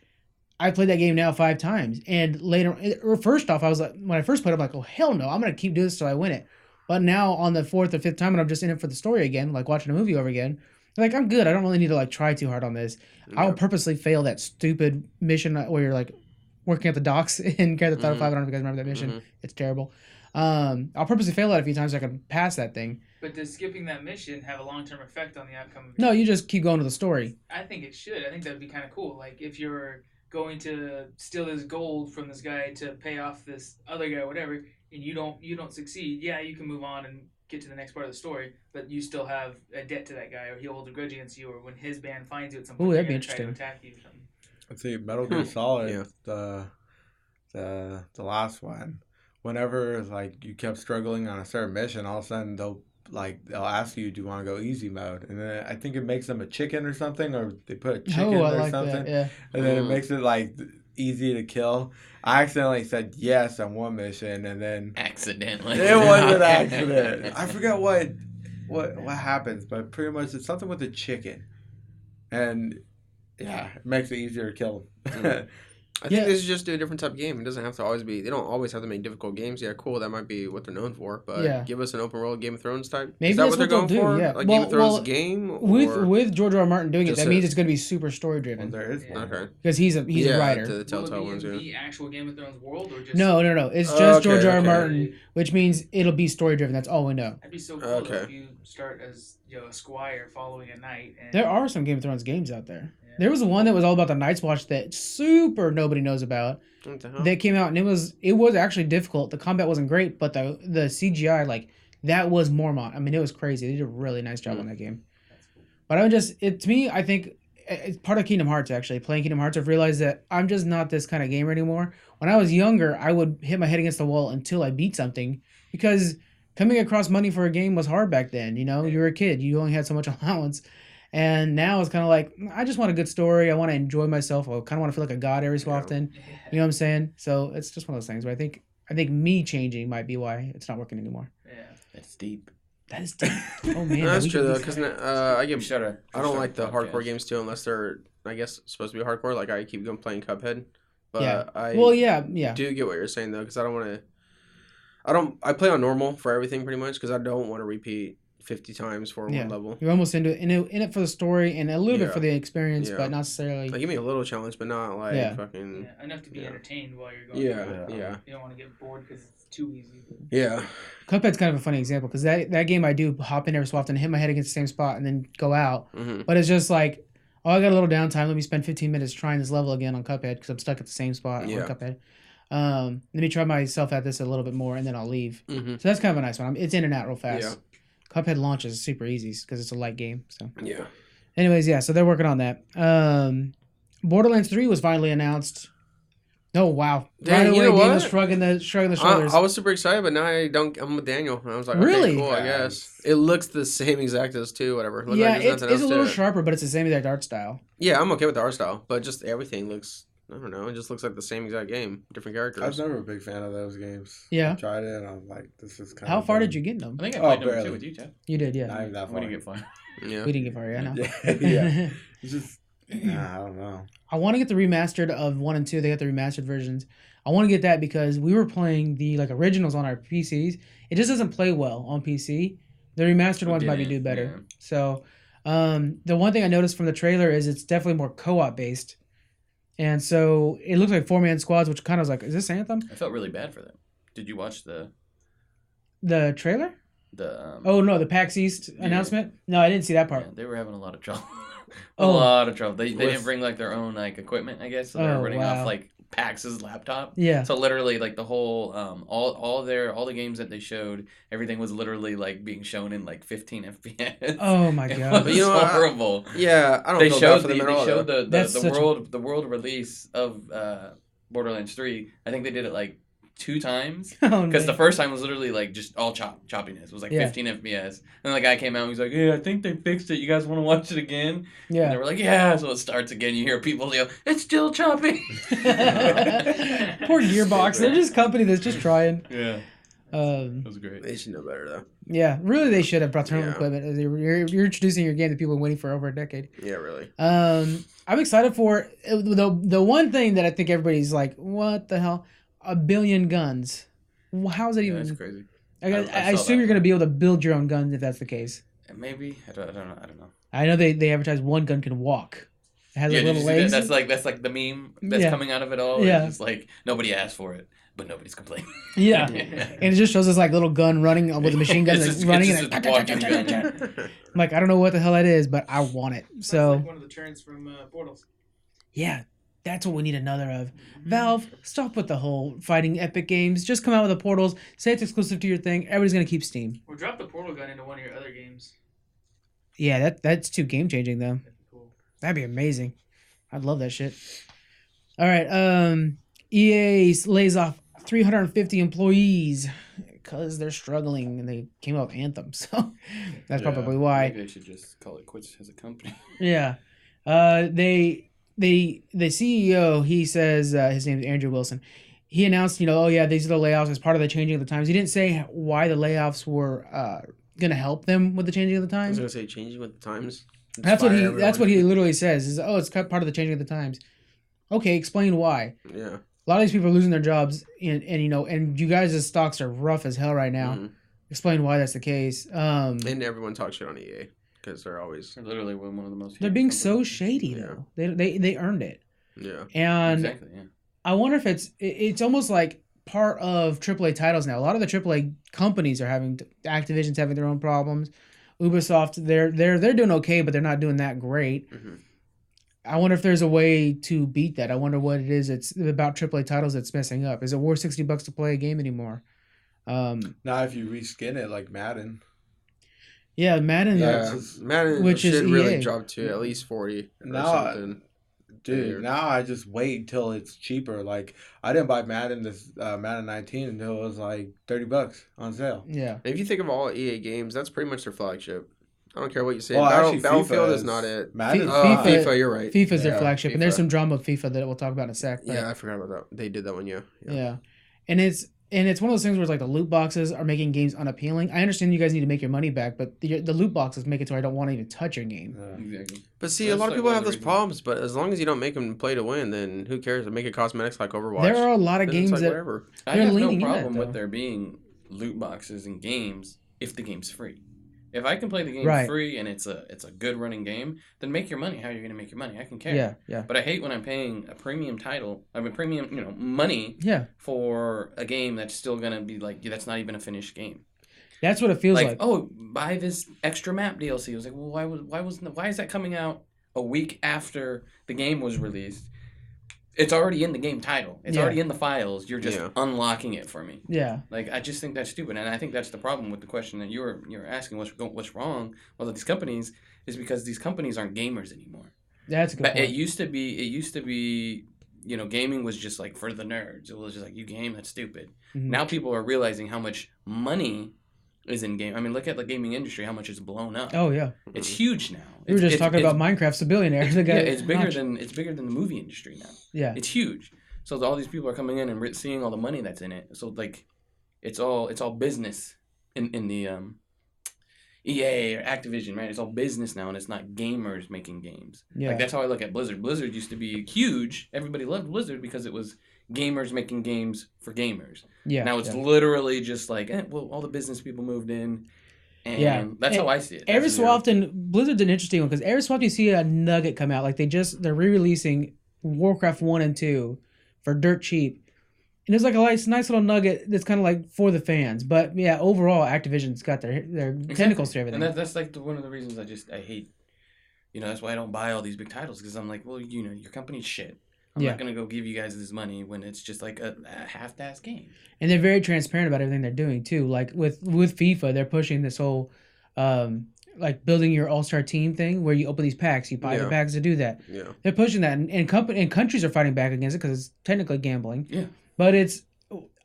Speaker 1: I played that game now 5 times. And later, or first off, I was like, when I first played it, I'm like, oh, hell no, I'm going to keep doing this till I win it. But now on the 4th or 5th time, and I'm just in it for the story again, like watching a movie over again, like, I'm good. I don't really need to like try too hard on this. I'll purposely fail that stupid mission where you're like working at the docks in Grand Theft Auto 5. I don't know if you guys remember that mission.
Speaker 3: Mhm.
Speaker 1: It's terrible. I'll purposely fail that a few times so I can pass that thing.
Speaker 5: But does skipping that mission have a long-term effect on the outcome of
Speaker 1: No, you just keep going to the story.
Speaker 5: I think it should. I think that would be kind of cool. Like if you're going to steal this gold from this guy to pay off this other guy, or whatever, and you don't succeed. Yeah, you can move on and get to the next part of the story, but you still have a debt to that guy, or he'll hold a grudge against you, or when his band finds you at some point,
Speaker 1: Ooh,
Speaker 5: they're
Speaker 1: that'd be
Speaker 5: gonna try to
Speaker 1: interesting.
Speaker 5: attack you or something.
Speaker 2: Let's see, Metal Gear Solid,
Speaker 3: Yeah.
Speaker 2: the last one. Whenever like you kept struggling on a certain mission, all of a sudden they'll ask you, do you want to go easy mode? And then I think it makes them a chicken or something, or they put a chicken
Speaker 1: Oh, I
Speaker 2: or
Speaker 1: like
Speaker 2: something,
Speaker 1: that. Yeah.
Speaker 2: and then it
Speaker 3: Mm.
Speaker 2: makes it like easy to kill. I accidentally said yes on one mission, and then
Speaker 4: Accidentally.
Speaker 2: it was an accident. I forgot what happens, but pretty much it's something with a chicken, and yeah, it makes it easier to kill.
Speaker 3: I think
Speaker 1: Yeah.
Speaker 3: they should just do a different type of game. It doesn't have to always be. They don't always have to make difficult games. Yeah, cool. That might be what they're known for. But
Speaker 1: Yeah.
Speaker 3: give us an open world Game of Thrones type.
Speaker 1: Maybe
Speaker 3: Is that
Speaker 1: that's
Speaker 3: what they're
Speaker 1: what
Speaker 3: going
Speaker 1: they'll do,
Speaker 3: for?
Speaker 1: yeah.
Speaker 3: Like Game of
Speaker 1: Well-
Speaker 3: Thrones
Speaker 1: well,
Speaker 3: game.
Speaker 1: With George R. R. Martin doing it,
Speaker 3: just
Speaker 1: that
Speaker 3: a-
Speaker 1: means it's going to be super story
Speaker 2: Well,
Speaker 1: driven
Speaker 2: there is one.
Speaker 3: Okay.
Speaker 1: because he's a
Speaker 3: Yeah,
Speaker 1: writer.
Speaker 3: The Telltale
Speaker 5: Will it
Speaker 3: ones.
Speaker 5: be in
Speaker 3: Yeah.
Speaker 5: the actual Game of Thrones world, or just
Speaker 1: No. It's
Speaker 3: Oh,
Speaker 1: just
Speaker 3: okay,
Speaker 1: George R. R.
Speaker 3: okay.
Speaker 1: Martin, which means it'll be story driven. That's all we know.
Speaker 5: That'd be so cool though,
Speaker 3: Okay.
Speaker 5: if you start as a squire following a knight. And
Speaker 1: There are some Game of Thrones games out there.
Speaker 5: Yeah.
Speaker 1: There was one that was all about the Night's Watch that super nobody knows about.
Speaker 3: What the hell?
Speaker 1: That came out and it was actually difficult. The combat wasn't great, but the CGI that was Mormont. I mean, it was crazy. They did a really nice job on that game.
Speaker 5: That's cool.
Speaker 1: But to me, I think it's part of Kingdom Hearts actually. Playing Kingdom Hearts, I've realized that I'm just not this kind of gamer anymore. When I was younger, I would hit my head against the wall until I beat something because coming across money for a game was hard back then. You know, you were a kid. You only had so much allowance. And now it's kind of like, I just want a good story. I want to enjoy myself. I kind of want to feel like a god every so
Speaker 3: Yeah.
Speaker 1: often. You know what I'm saying? So it's just one of those things where I think me changing might be why it's not working anymore.
Speaker 5: Yeah.
Speaker 4: That's deep.
Speaker 1: That is deep. Oh man,
Speaker 3: No, that's
Speaker 1: we
Speaker 3: true
Speaker 1: could
Speaker 3: though,
Speaker 1: do-
Speaker 3: because I don't like the hardcore games too, unless they're, I guess, supposed to be hardcore. Like I keep going playing Cuphead, but
Speaker 1: Yeah.
Speaker 3: I
Speaker 1: yeah.
Speaker 3: do get what you're saying though, because I don't want to. I play on normal for everything pretty much because I don't want to repeat 50 times for one level.
Speaker 1: You're almost into it, in it for the story and a little bit
Speaker 3: Yeah.
Speaker 1: for the experience,
Speaker 3: Yeah.
Speaker 1: but not necessarily.
Speaker 3: Like give me a little challenge, but not like fucking.
Speaker 5: Yeah, enough to be
Speaker 3: Yeah.
Speaker 5: entertained while you're going.
Speaker 3: Yeah.
Speaker 5: You don't want to get bored because it's too easy.
Speaker 3: Yeah.
Speaker 1: Cuphead's kind of a funny example because that game I do hop in every so often, hit my head against the same spot, and then go out.
Speaker 3: Mm-hmm.
Speaker 1: But it's just like, oh, I got a little downtime. Let me spend 15 minutes trying this level again on Cuphead because I'm stuck at the same spot on Cuphead. Let me try myself at this a little bit more, and then I'll leave.
Speaker 3: Mm-hmm.
Speaker 1: So that's kind of a nice one. It's in and out real fast.
Speaker 3: Yeah.
Speaker 1: Cuphead launches super easy because it's a light game. So,
Speaker 3: Yeah.
Speaker 1: anyways, yeah. So they're working on that. Borderlands 3 was finally announced. Oh wow!
Speaker 3: Dang,
Speaker 1: right
Speaker 3: you
Speaker 1: away,
Speaker 3: know
Speaker 1: Daniel's
Speaker 3: what?
Speaker 1: shrugging the shoulders.
Speaker 3: I was super excited, but now I'm with Daniel. And I was like,
Speaker 1: Really?
Speaker 3: okay, cool, I guess. It looks the same exact as 2, whatever. Looked
Speaker 1: yeah,
Speaker 3: like there's
Speaker 1: it's
Speaker 3: nothing
Speaker 1: a
Speaker 3: else
Speaker 1: little
Speaker 3: to it.
Speaker 1: sharper, but it's the same exact art style.
Speaker 3: Yeah, I'm okay with the art style, but just everything looks, I don't know, it just looks like the same exact game, different
Speaker 2: I was
Speaker 3: characters.
Speaker 2: never a big fan of those games.
Speaker 1: Yeah.
Speaker 2: I tried it, and I was like, this is kind
Speaker 1: How
Speaker 2: of.
Speaker 1: far did you get in them?
Speaker 4: I think I played number
Speaker 2: barely.
Speaker 4: 2 with you, Jeff.
Speaker 1: You did, yeah.
Speaker 2: Not even that
Speaker 4: We
Speaker 2: far.
Speaker 4: didn't get far.
Speaker 3: Yeah.
Speaker 1: We didn't get far, yeah. No.
Speaker 2: Yeah. It's just, I don't know.
Speaker 1: I want to get the remastered of 1 and 2. They got the remastered versions. I want to get that because we were playing the originals on our PCs. It just doesn't play well on PC. The remastered ones might be do better.
Speaker 4: Yeah.
Speaker 1: So, the one thing I noticed from the trailer is it's definitely more co-op based, and so it looks like 4-man squads, which kind of was like, is this Anthem?
Speaker 4: I felt really bad for them. Did you watch the
Speaker 1: Trailer?
Speaker 4: the?
Speaker 1: Oh no, the PAX East announcement. No, I didn't see that part.
Speaker 4: Yeah, they were having a lot of trouble.
Speaker 1: Oh.
Speaker 4: A lot of trouble. They didn't bring their own equipment, I guess. So they're
Speaker 1: Oh,
Speaker 4: running
Speaker 1: wow.
Speaker 4: off PAX's laptop.
Speaker 1: Yeah.
Speaker 4: So literally the whole all the games that they showed, everything was literally being shown in 15 FPS.
Speaker 1: Oh my
Speaker 4: It
Speaker 1: god.
Speaker 4: was
Speaker 3: You know what?
Speaker 4: horrible.
Speaker 3: Yeah, I don't
Speaker 4: They
Speaker 3: feel bad
Speaker 4: showed
Speaker 3: for
Speaker 4: the
Speaker 3: them at all.
Speaker 4: they showed
Speaker 3: though.
Speaker 1: That's
Speaker 4: the
Speaker 1: such a-
Speaker 4: world release of Borderlands 3. I think they did it 2 times.
Speaker 1: Oh,
Speaker 4: Because the
Speaker 1: man.
Speaker 4: first time was literally just all choppiness. It was
Speaker 1: Yeah.
Speaker 4: 15 FPS. And the guy came out and he's like, "Yeah, I think they fixed it. You guys want to watch it again?" And they
Speaker 1: Yeah.
Speaker 4: were like, "Yeah." So it starts again. You hear people yell, "It's still choppy."
Speaker 1: Poor Gearbox. They're just a company that's just trying.
Speaker 4: Yeah,
Speaker 1: Um,
Speaker 4: that was great.
Speaker 3: They should know better though.
Speaker 1: yeah, really, they should have brought their own
Speaker 3: Yeah.
Speaker 1: equipment. You're introducing your game that people have been waiting for over a decade.
Speaker 3: Yeah, really.
Speaker 1: I'm excited for the one thing that I think everybody's like, what the hell? 1 billion guns. How is that
Speaker 4: Yeah,
Speaker 1: even?
Speaker 4: that's crazy.
Speaker 1: I
Speaker 4: I saw
Speaker 1: assume
Speaker 4: that.
Speaker 1: you're going to be able to build your own guns if that's the case.
Speaker 4: Maybe I don't know. I don't know.
Speaker 1: I know they advertise one gun can walk. It has
Speaker 4: Yeah,
Speaker 1: like
Speaker 4: did you
Speaker 1: little
Speaker 4: see that?
Speaker 1: legs.
Speaker 4: That's the meme that's
Speaker 1: Yeah.
Speaker 4: coming out of it all.
Speaker 1: Yeah.
Speaker 4: It's just nobody asked for it, but nobody's complaining.
Speaker 1: Yeah.
Speaker 4: Yeah.
Speaker 1: And it just shows this little gun running with a machine gun,
Speaker 4: It's
Speaker 1: like,
Speaker 4: just-
Speaker 1: running
Speaker 4: it's
Speaker 1: and
Speaker 4: just a walking gun.
Speaker 1: I'm like, I don't know what the hell that is, but I want it.
Speaker 5: Sounds
Speaker 1: So
Speaker 5: like one of the turns from Portals.
Speaker 1: yeah, that's what we need another of. Valve, stop with the whole fighting Epic Games. Just come out with the Portals. Say it's exclusive to your thing. Everybody's gonna keep Steam.
Speaker 5: Or drop the portal gun into one of your other games.
Speaker 1: Yeah, that's too game changing though.
Speaker 5: That'd be cool.
Speaker 1: That'd be amazing. I'd love that shit. All right, EA lays off 350 employees because they're struggling and they came up with Anthem. So that's
Speaker 2: Yeah.
Speaker 1: probably why.
Speaker 4: Maybe they should just call it quits as a company.
Speaker 1: Yeah. The CEO, he says, his name is Andrew Wilson. He announced, these are the layoffs as part of the changing of the times. He didn't say why the layoffs were going to help them with the changing of the
Speaker 3: I was
Speaker 1: times.
Speaker 3: gonna say changing with the times.
Speaker 1: That's what
Speaker 3: Inspire
Speaker 1: That's what he
Speaker 3: everyone.
Speaker 1: literally says. Is it's part of the changing of the times. Okay, explain why.
Speaker 3: Yeah.
Speaker 1: A lot of these people are losing their jobs, and you guys' stocks are rough as hell right now.
Speaker 3: Mhm.
Speaker 1: Explain why that's the case.
Speaker 3: And everyone talks shit on EA because they're always
Speaker 4: They're literally one of the most.
Speaker 1: They're
Speaker 4: hated
Speaker 1: being so
Speaker 4: companies.
Speaker 1: shady though. They earned it,
Speaker 3: yeah.
Speaker 1: and
Speaker 4: Exactly. Yeah.
Speaker 1: I wonder if it's almost like part of AAA titles now. A lot of the AAA companies are Activision's having their own problems. Ubisoft, they're doing okay, but they're not doing that great.
Speaker 3: Mhm.
Speaker 1: I wonder if there's a way to beat that. I wonder what it is. It's about AAA titles that's messing up. Is it worth $60 to play a game anymore?
Speaker 2: Not if you reskin it like Madden.
Speaker 1: Yeah, Madden.
Speaker 2: Yeah.
Speaker 3: Yeah, Madden
Speaker 1: Which is
Speaker 3: should really
Speaker 1: EA.
Speaker 3: drop to at least 40 or
Speaker 2: No,
Speaker 3: something.
Speaker 2: Dude,
Speaker 3: Weird.
Speaker 2: now I just wait until it's cheaper. Like I didn't buy Madden Madden 19 until it was like $30 on sale.
Speaker 1: Yeah.
Speaker 3: If you think of all EA games, that's pretty much their flagship. I don't care what you say.
Speaker 2: Well, actually,
Speaker 3: Battlefield
Speaker 2: FIFA
Speaker 3: is not it.
Speaker 2: Madden's
Speaker 1: FIFA-
Speaker 2: fine.
Speaker 3: FIFA, you're right.
Speaker 1: FIFA's their
Speaker 2: Yeah,
Speaker 1: flagship, and there's
Speaker 3: FIFA.
Speaker 1: some drama with FIFA that we'll talk about in a sec. But
Speaker 3: Yeah, I forgot about that. They did that one, yeah.
Speaker 1: yeah. And it's And it's one of those things where it's like the loot boxes are making games unappealing. I understand you guys need to make your money back, but the loot boxes make it so I don't want to even touch your game.
Speaker 4: Exactly.
Speaker 3: But see,
Speaker 4: That's
Speaker 3: a lot of
Speaker 4: like
Speaker 3: people
Speaker 4: one
Speaker 3: have
Speaker 4: of the
Speaker 3: those
Speaker 4: reasons.
Speaker 3: problems. But as long as you don't make them play to win, then who cares? Make it cosmetics like Overwatch.
Speaker 1: There are a lot of
Speaker 3: Then it's
Speaker 1: games
Speaker 3: like
Speaker 1: that
Speaker 3: whatever.
Speaker 4: I
Speaker 1: They're
Speaker 4: have no
Speaker 1: leaning in
Speaker 4: problem
Speaker 1: that,
Speaker 4: with
Speaker 1: though.
Speaker 4: there being loot boxes in games if the game's free. If I can play the game
Speaker 1: Right.
Speaker 4: free and it's a good running game, then make your money how you're going to make your money. I can care.
Speaker 1: Yeah, yeah.
Speaker 4: But I hate when I'm paying a premium title, premium, money
Speaker 1: Yeah.
Speaker 4: for a game that's still going to be like, that's not even a finished game.
Speaker 1: That's what it feels like.
Speaker 4: Oh, buy this extra map DLC. I was like, well, why is that coming out a week after the game was released? It's already in the game title. It's
Speaker 1: Yeah.
Speaker 4: already in the files. You're just
Speaker 3: Yeah.
Speaker 4: unlocking it for me.
Speaker 1: Yeah.
Speaker 4: Like, I just think that's stupid, and I think that's the problem with the question that you're asking. What's wrong with these companies is because these companies aren't gamers anymore.
Speaker 1: That's a good
Speaker 4: But
Speaker 1: point.
Speaker 4: it used to be, gaming was just like for the nerds. It was just like, you game, that's stupid.
Speaker 1: Mhm.
Speaker 4: Now people are realizing how much money is in game. I mean, look at the gaming industry, how much it's blown up.
Speaker 1: Oh yeah.
Speaker 4: It's huge now.
Speaker 1: We were just talking about Minecraft's a billionaire. The guy,
Speaker 4: it's bigger than the movie industry now.
Speaker 1: Yeah.
Speaker 4: It's huge. So all these people are coming in and seeing all the money that's in it. So like, it's all business in the EA or Activision, right? It's all business now, and it's not gamers making games.
Speaker 1: Yeah.
Speaker 4: Like, that's how I look at Blizzard. Blizzard used to be huge. Everybody loved Blizzard because it was gamers making games for gamers.
Speaker 1: Yeah.
Speaker 4: Now it's
Speaker 1: yeah.
Speaker 4: literally just like, all the business people moved in, and
Speaker 1: Yeah.
Speaker 4: that's
Speaker 1: And
Speaker 4: how I see it.
Speaker 1: Every
Speaker 4: That's-
Speaker 1: so often, Blizzard's an interesting one because every so often you see a nugget come out. Like they're re-releasing Warcraft 1 and 2 for dirt cheap. And it's like a nice little nugget that's kind of like for the fans. But yeah, overall, Activision's got their tentacles to everything.
Speaker 4: And that's like one of the reasons I hate. That's why I don't buy all these big titles, because I'm like, well, your company's shit. I'm
Speaker 1: Yeah.
Speaker 4: not gonna go give you guys this money when it's just like a half-assed game.
Speaker 1: And they're very transparent about everything they're doing too. Like with FIFA, they're pushing this whole like building your all-star team thing where you open these packs, you buy the
Speaker 3: Yeah.
Speaker 1: packs to do that.
Speaker 3: Yeah.
Speaker 1: They're pushing that, and countries are fighting back against it because it's technically gambling.
Speaker 4: Yeah.
Speaker 1: But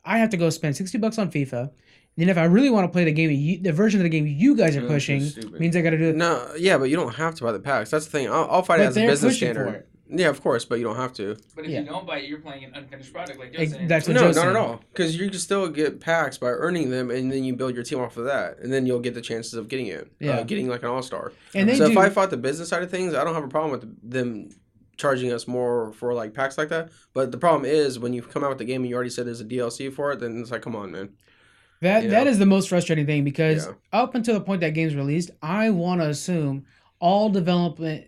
Speaker 1: I have to go spend $60 on FIFA. And if I really want to play the game, the version of the game you guys are
Speaker 4: Yeah, that's
Speaker 1: pushing,
Speaker 4: just stupid.
Speaker 1: means I got to do it.
Speaker 3: No, yeah, but you don't have to buy the packs. That's the thing. I'll fight it
Speaker 1: But
Speaker 3: as a
Speaker 1: they're
Speaker 3: business
Speaker 1: pushing
Speaker 3: standard.
Speaker 1: for it.
Speaker 3: Yeah, of course, but you don't have to.
Speaker 5: But if
Speaker 1: Yeah.
Speaker 5: you don't buy it, you're playing an unfinished product, like you're saying.
Speaker 1: That's what
Speaker 3: No,
Speaker 1: Joe's
Speaker 3: not at
Speaker 1: saying.
Speaker 3: all. Because you can still get packs by earning them, and then you build your team off of that, and then you'll get the chances of getting it.
Speaker 1: Yeah.
Speaker 3: Getting like an all-star.
Speaker 1: And they
Speaker 3: So
Speaker 1: do.
Speaker 3: if I fought the business side of things, I don't have a problem with them charging us more for like packs like that. But the problem is when you come out with the game and you already said there's a DLC for it, then it's like, come on, man.
Speaker 1: That is the most frustrating thing because
Speaker 3: Yeah.
Speaker 1: up until the point that game's released, I want to assume all development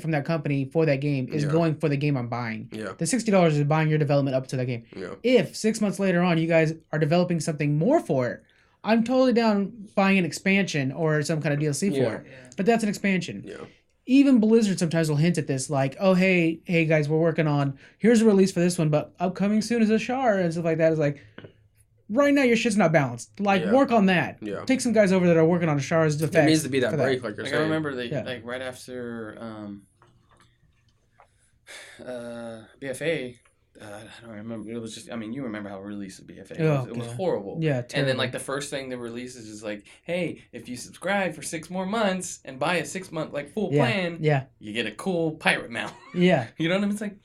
Speaker 1: from that company for that game is
Speaker 3: Yeah.
Speaker 1: going for the game I'm buying.
Speaker 3: Yeah.
Speaker 1: The $60 is buying your development up to that game.
Speaker 3: Yeah.
Speaker 1: If 6 months later on you guys are developing something more for it, I'm totally down buying an expansion or some kind of DLC for
Speaker 3: Yeah.
Speaker 1: it. But that's an expansion.
Speaker 3: Yeah.
Speaker 1: Even Blizzard sometimes will hint at this, like, "Oh, hey guys, we're working on here's a release for this one, but upcoming soon is a Shar and stuff like that." It's like, right now your shit's not balanced. Like,
Speaker 3: Yeah.
Speaker 1: work on that.
Speaker 3: Yeah.
Speaker 1: Take some guys over that are working on a Shar's effects.
Speaker 3: It needs to be that
Speaker 1: for
Speaker 3: break, like you're
Speaker 4: Like, I
Speaker 3: saying.
Speaker 4: remember
Speaker 1: Yeah.
Speaker 4: like right after BFA. I don't remember. It was just. I mean, you remember how we released the BFA?
Speaker 1: Oh,
Speaker 4: It was
Speaker 1: God.
Speaker 4: horrible.
Speaker 1: Yeah,
Speaker 4: And
Speaker 1: terrible.
Speaker 4: then like the first thing they released is just like, hey, if you subscribe for 6 more months and buy a 6-month like full plan,
Speaker 1: Yeah,
Speaker 4: you get a cool pirate mount.
Speaker 1: yeah.
Speaker 4: You know what I mean? It's like,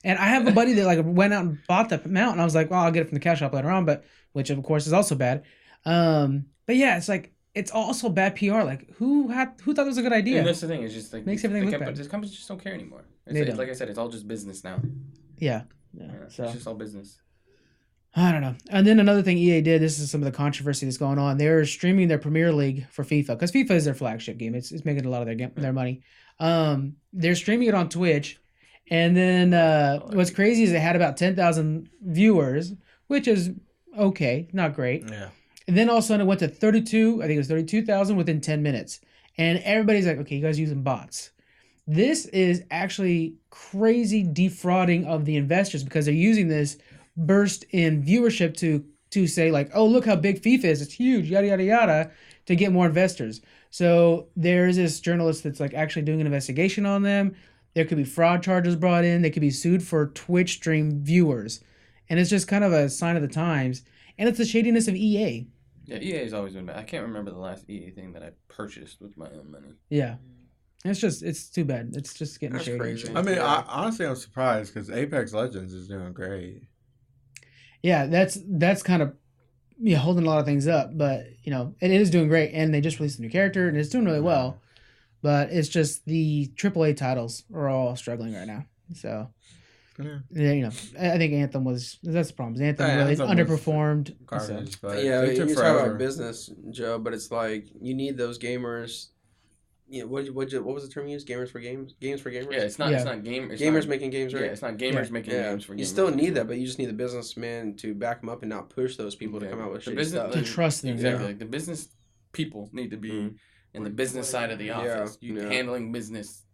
Speaker 1: And I have a buddy that like went out and bought the mount, and I was like, "Well, I'll get it from the cash shop later on," but which of course is also bad. But yeah, it's like it's also bad PR. Like who thought it was a good idea?
Speaker 4: and that's the thing. It's just like
Speaker 1: Makes everything look bad.
Speaker 4: These companies just don't care anymore.
Speaker 1: They don't.
Speaker 4: Like I said, it's all just business now.
Speaker 1: Yeah.
Speaker 4: Yeah,
Speaker 1: So
Speaker 4: it's just all business.
Speaker 1: I don't know. And then another thing EA did. This is some of the controversy that's going on. They're streaming their Premier League for FIFA because FIFA is their flagship game. It's making a lot of their money. They're streaming it on Twitch, and then what's crazy is it had about 10,000 viewers, which is okay, not great.
Speaker 2: Yeah.
Speaker 1: And then all of a sudden it went to 32. I think it was 32,000 within 10 minutes, and everybody's like, "Okay, you guys using bots." This is actually crazy defrauding of the investors because they're using this burst in viewership to say like, "Oh, look how big FIFA is. It's huge, yada, yada, yada," to get more investors. So there's this journalist that's like actually doing an investigation on them. There could be fraud charges brought in. They could be sued for Twitch stream viewers. And it's just kind of a sign of the times. And it's the shadiness of EA.
Speaker 4: Yeah, EA's always been bad. I can't remember the last EA thing that I purchased with my own money.
Speaker 1: Yeah. It's too bad. It's just getting
Speaker 3: That's
Speaker 1: shady.
Speaker 3: crazy.
Speaker 2: I mean,
Speaker 3: Yeah.
Speaker 2: honestly, I'm surprised because Apex Legends is doing great.
Speaker 1: yeah, that's kind of holding a lot of things up. But it is doing great, and they just released a new character, and it's doing really well. But it's just the AAA titles are all struggling right now. So. Yeah, I think Anthem that's the problem. Anthem really underperformed.
Speaker 2: Garbage, but
Speaker 3: yeah,
Speaker 2: it took
Speaker 3: you're
Speaker 2: forever.
Speaker 3: talking about business, Joe, but it's like you need those gamers. What was the term you used? Games for gamers.
Speaker 4: Yeah, it's not
Speaker 3: gamers making games, right?
Speaker 4: Yeah, it's not gamers making games for gamers.
Speaker 3: You still need that, but you just need the businessmen to back them up and not push those people to come out with shitty stuff.
Speaker 1: To trust them.
Speaker 4: Exactly. Like the business people need to be in the business side of the office. Handling business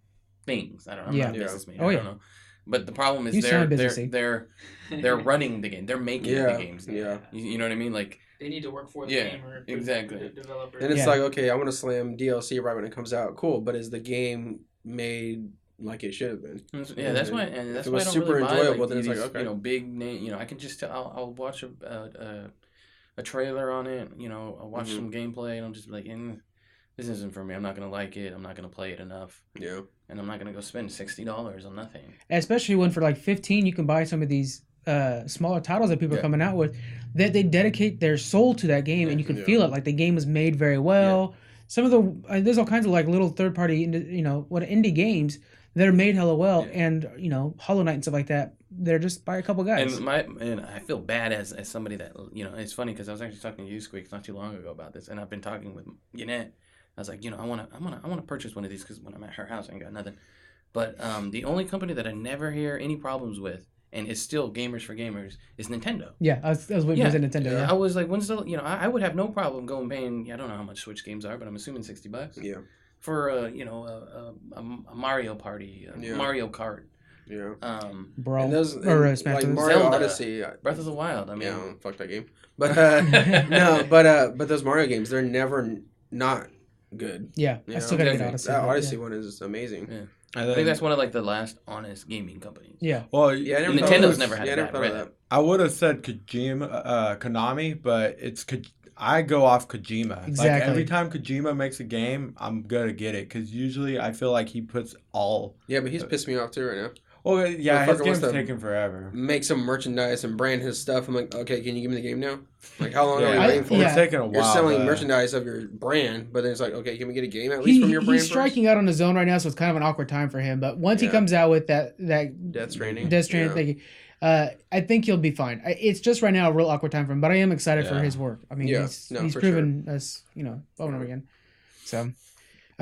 Speaker 4: things. I don't know. I'm not a businessman. I don't know. But the problem is they're running the game. They're making the games. Yeah. You know what I mean? Like
Speaker 5: they need to work for the gamer.
Speaker 4: Exactly.
Speaker 5: The developer.
Speaker 3: And it's like, okay, I want to slam DLC right when it comes out. Cool, but is the game made like it should have been?
Speaker 4: Yeah, that's why. And that's why I don't super really enjoyable. Then it's like, okay, big name. I can just I'll watch a trailer on it. I'll watch some gameplay, and I'm just like, this isn't for me. I'm not going to like it. I'm not going to play it enough.
Speaker 3: Yeah.
Speaker 4: And I'm not going to go spend $60 on nothing.
Speaker 1: Especially when for like $15 you can buy some of these smaller titles that people are coming out with that they dedicate their soul to that game and you can feel it. Like the game was made very well. Yeah. Some of there's all kinds of like little third party, indie games that are made hella well and, Hollow Knight and stuff like that. They're just by a couple guys.
Speaker 4: And I feel bad as somebody that, it's funny because I was actually talking to you, Squeaks, not too long ago about this. And I've been talking with Yannette. I was like, I want to purchase one of these because when I'm at her house, I ain't got nothing. But the only company that I never hear any problems with, and it's still gamers for gamers, is Nintendo.
Speaker 1: Yeah, I was waiting for Nintendo. Yeah.
Speaker 4: I was like, when's the? I would have no problem going paying. I don't know how much Switch games are, but I'm assuming $60.
Speaker 3: Yeah.
Speaker 4: For a Mario Party, Mario Kart.
Speaker 3: Yeah.
Speaker 1: Bro.
Speaker 3: And those
Speaker 1: like
Speaker 3: Mario
Speaker 4: Zelda,
Speaker 3: Odyssey,
Speaker 4: Breath of the Wild. I mean,
Speaker 3: fuck that game. But but those Mario games, they're never not good.
Speaker 1: Yeah, I still gotta get Odyssey.
Speaker 3: That Odyssey one is amazing.
Speaker 4: Yeah. I think that's one of like the last honest gaming companies.
Speaker 1: Yeah.
Speaker 2: Well,
Speaker 4: Nintendo's never had a bad rep.
Speaker 2: I would have said Konami, but I go off Kojima.
Speaker 1: Exactly.
Speaker 2: Like every time Kojima makes a game, I'm gonna get it because usually I feel like he puts all.
Speaker 3: Yeah, but he's pissed me off too right now.
Speaker 2: Well, yeah, his game's taking forever.
Speaker 3: Make some merchandise and brand his stuff. I'm like, okay, can you give me the game now? Like, how long are we waiting for?
Speaker 2: It's taking a while.
Speaker 3: You're selling merchandise of your brand, but then it's like, okay, can we get a game at least from your brand?
Speaker 1: He's striking out on his own right now, so it's kind of an awkward time for him. But once he comes out with that
Speaker 3: Death Stranding
Speaker 1: thing, I think he'll be fine. It's just right now a real awkward time for him, but I am excited for his work. I mean, he's proven us, over and over again. So,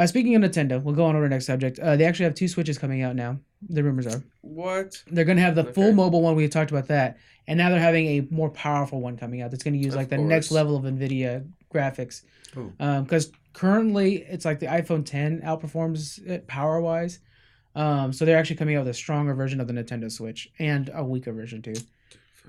Speaker 1: speaking of Nintendo, we'll go on over to the next subject. They actually have 2 Switches coming out now. The rumors are.
Speaker 3: What?
Speaker 1: They're going to have the full mobile one. We talked about that. And now they're having a more powerful one coming out that's going to use the next level of NVIDIA graphics. Because currently, it's like the iPhone 10 outperforms it power-wise. So they're actually coming out with a stronger version of the Nintendo Switch and a weaker version, too.
Speaker 3: Piss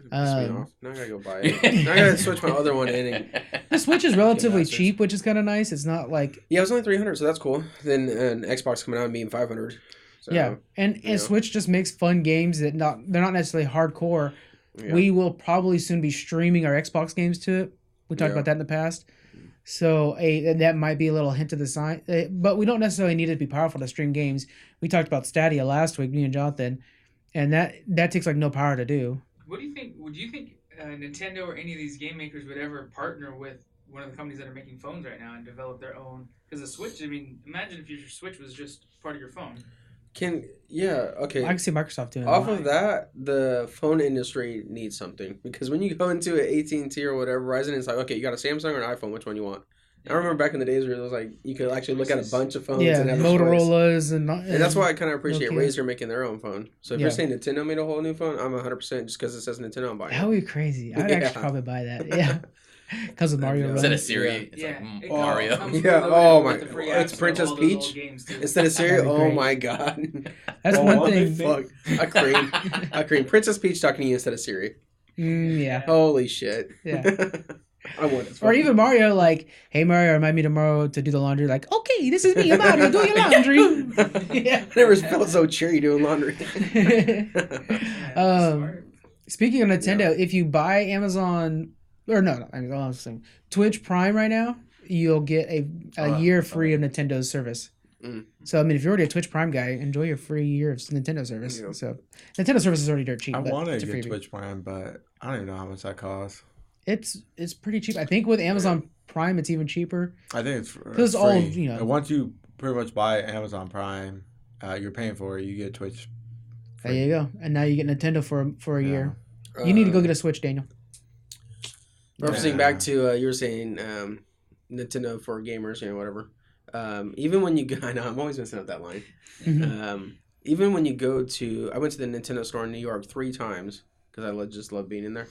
Speaker 3: me off. Now I gotta go buy it. Now I gotta switch my other one in.
Speaker 1: The Switch is relatively cheap, which is kind of nice. It's not like...
Speaker 3: Yeah, it was only $300, so that's cool. Then an Xbox coming out and being $500. So,
Speaker 1: yeah, and Switch just makes fun games that they're not necessarily hardcore. Yeah. We will probably soon be streaming our Xbox games to it. We talked about that in the past. So that might be a little hint of the sign. But we don't necessarily need it to be powerful to stream games. We talked about Stadia last week, me and Jonathan, and that takes like no power to do.
Speaker 5: What do you think? Would you think Nintendo or any of these game makers would ever partner with one of the companies that are making phones right now and develop their own? Because the Switch, I mean, imagine if your Switch was just part of your phone.
Speaker 3: Okay.
Speaker 1: I can see Microsoft doing
Speaker 3: Off of that, the phone industry needs something. Because when you go into an AT&T or whatever, Verizon, it's like, okay, you got a Samsung or an iPhone, which one you want? I remember back in the days where it was like, you could actually look at a bunch of phones and have
Speaker 1: Motorola's
Speaker 3: and that's why I kind of appreciate Razer making their own phone. So if you're saying Nintendo made a whole new phone, I'm 100% just because it says Nintendo, I'm buying it.
Speaker 1: That would be crazy. I'd actually probably buy that. Yeah. Because of Mario.
Speaker 4: Instead of Siri, it's like Mario.
Speaker 3: Yeah. Oh my. It's Princess Peach instead of Siri. Oh my god.
Speaker 1: That's one thing.
Speaker 3: Fuck. A cream. Princess Peach talking to you instead of Siri.
Speaker 1: Yeah.
Speaker 3: Holy shit.
Speaker 1: Yeah.
Speaker 3: I want it.
Speaker 1: Or even Mario, like, hey Mario, remind me tomorrow to do the laundry. Like, okay, this is me, Mario, do your laundry.
Speaker 3: Yeah. I never felt so cheery doing laundry.
Speaker 1: Speaking of Nintendo, if you buy Amazon. Or no, I was saying Twitch Prime right now, you'll get a year free of Nintendo's service.
Speaker 3: Mm.
Speaker 1: So I mean, if you're already a Twitch Prime guy, enjoy your free year of Nintendo service.
Speaker 3: Yeah.
Speaker 1: So Nintendo service is already dirt cheap.
Speaker 2: I
Speaker 1: but
Speaker 2: want to
Speaker 1: it's a
Speaker 2: get
Speaker 1: freebie.
Speaker 2: Twitch Prime, but I don't even know how much that costs.
Speaker 1: It's pretty cheap. I think with Amazon Prime, it's even cheaper.
Speaker 2: I think it's
Speaker 1: Because
Speaker 2: free.
Speaker 1: all, you know-
Speaker 2: And once you pretty much buy Amazon Prime, you're paying for it. You get Twitch.
Speaker 1: There you go. And now you get Nintendo for a
Speaker 2: Yeah.
Speaker 1: year. You need to go get a Switch, Daniel.
Speaker 3: Referencing back to you were saying Nintendo for gamers, whatever. Even when you go, I know I'm always messing up that line.
Speaker 1: Mhm.
Speaker 3: Even when you go to, I went to the Nintendo store in New York 3 times because I just love being in there.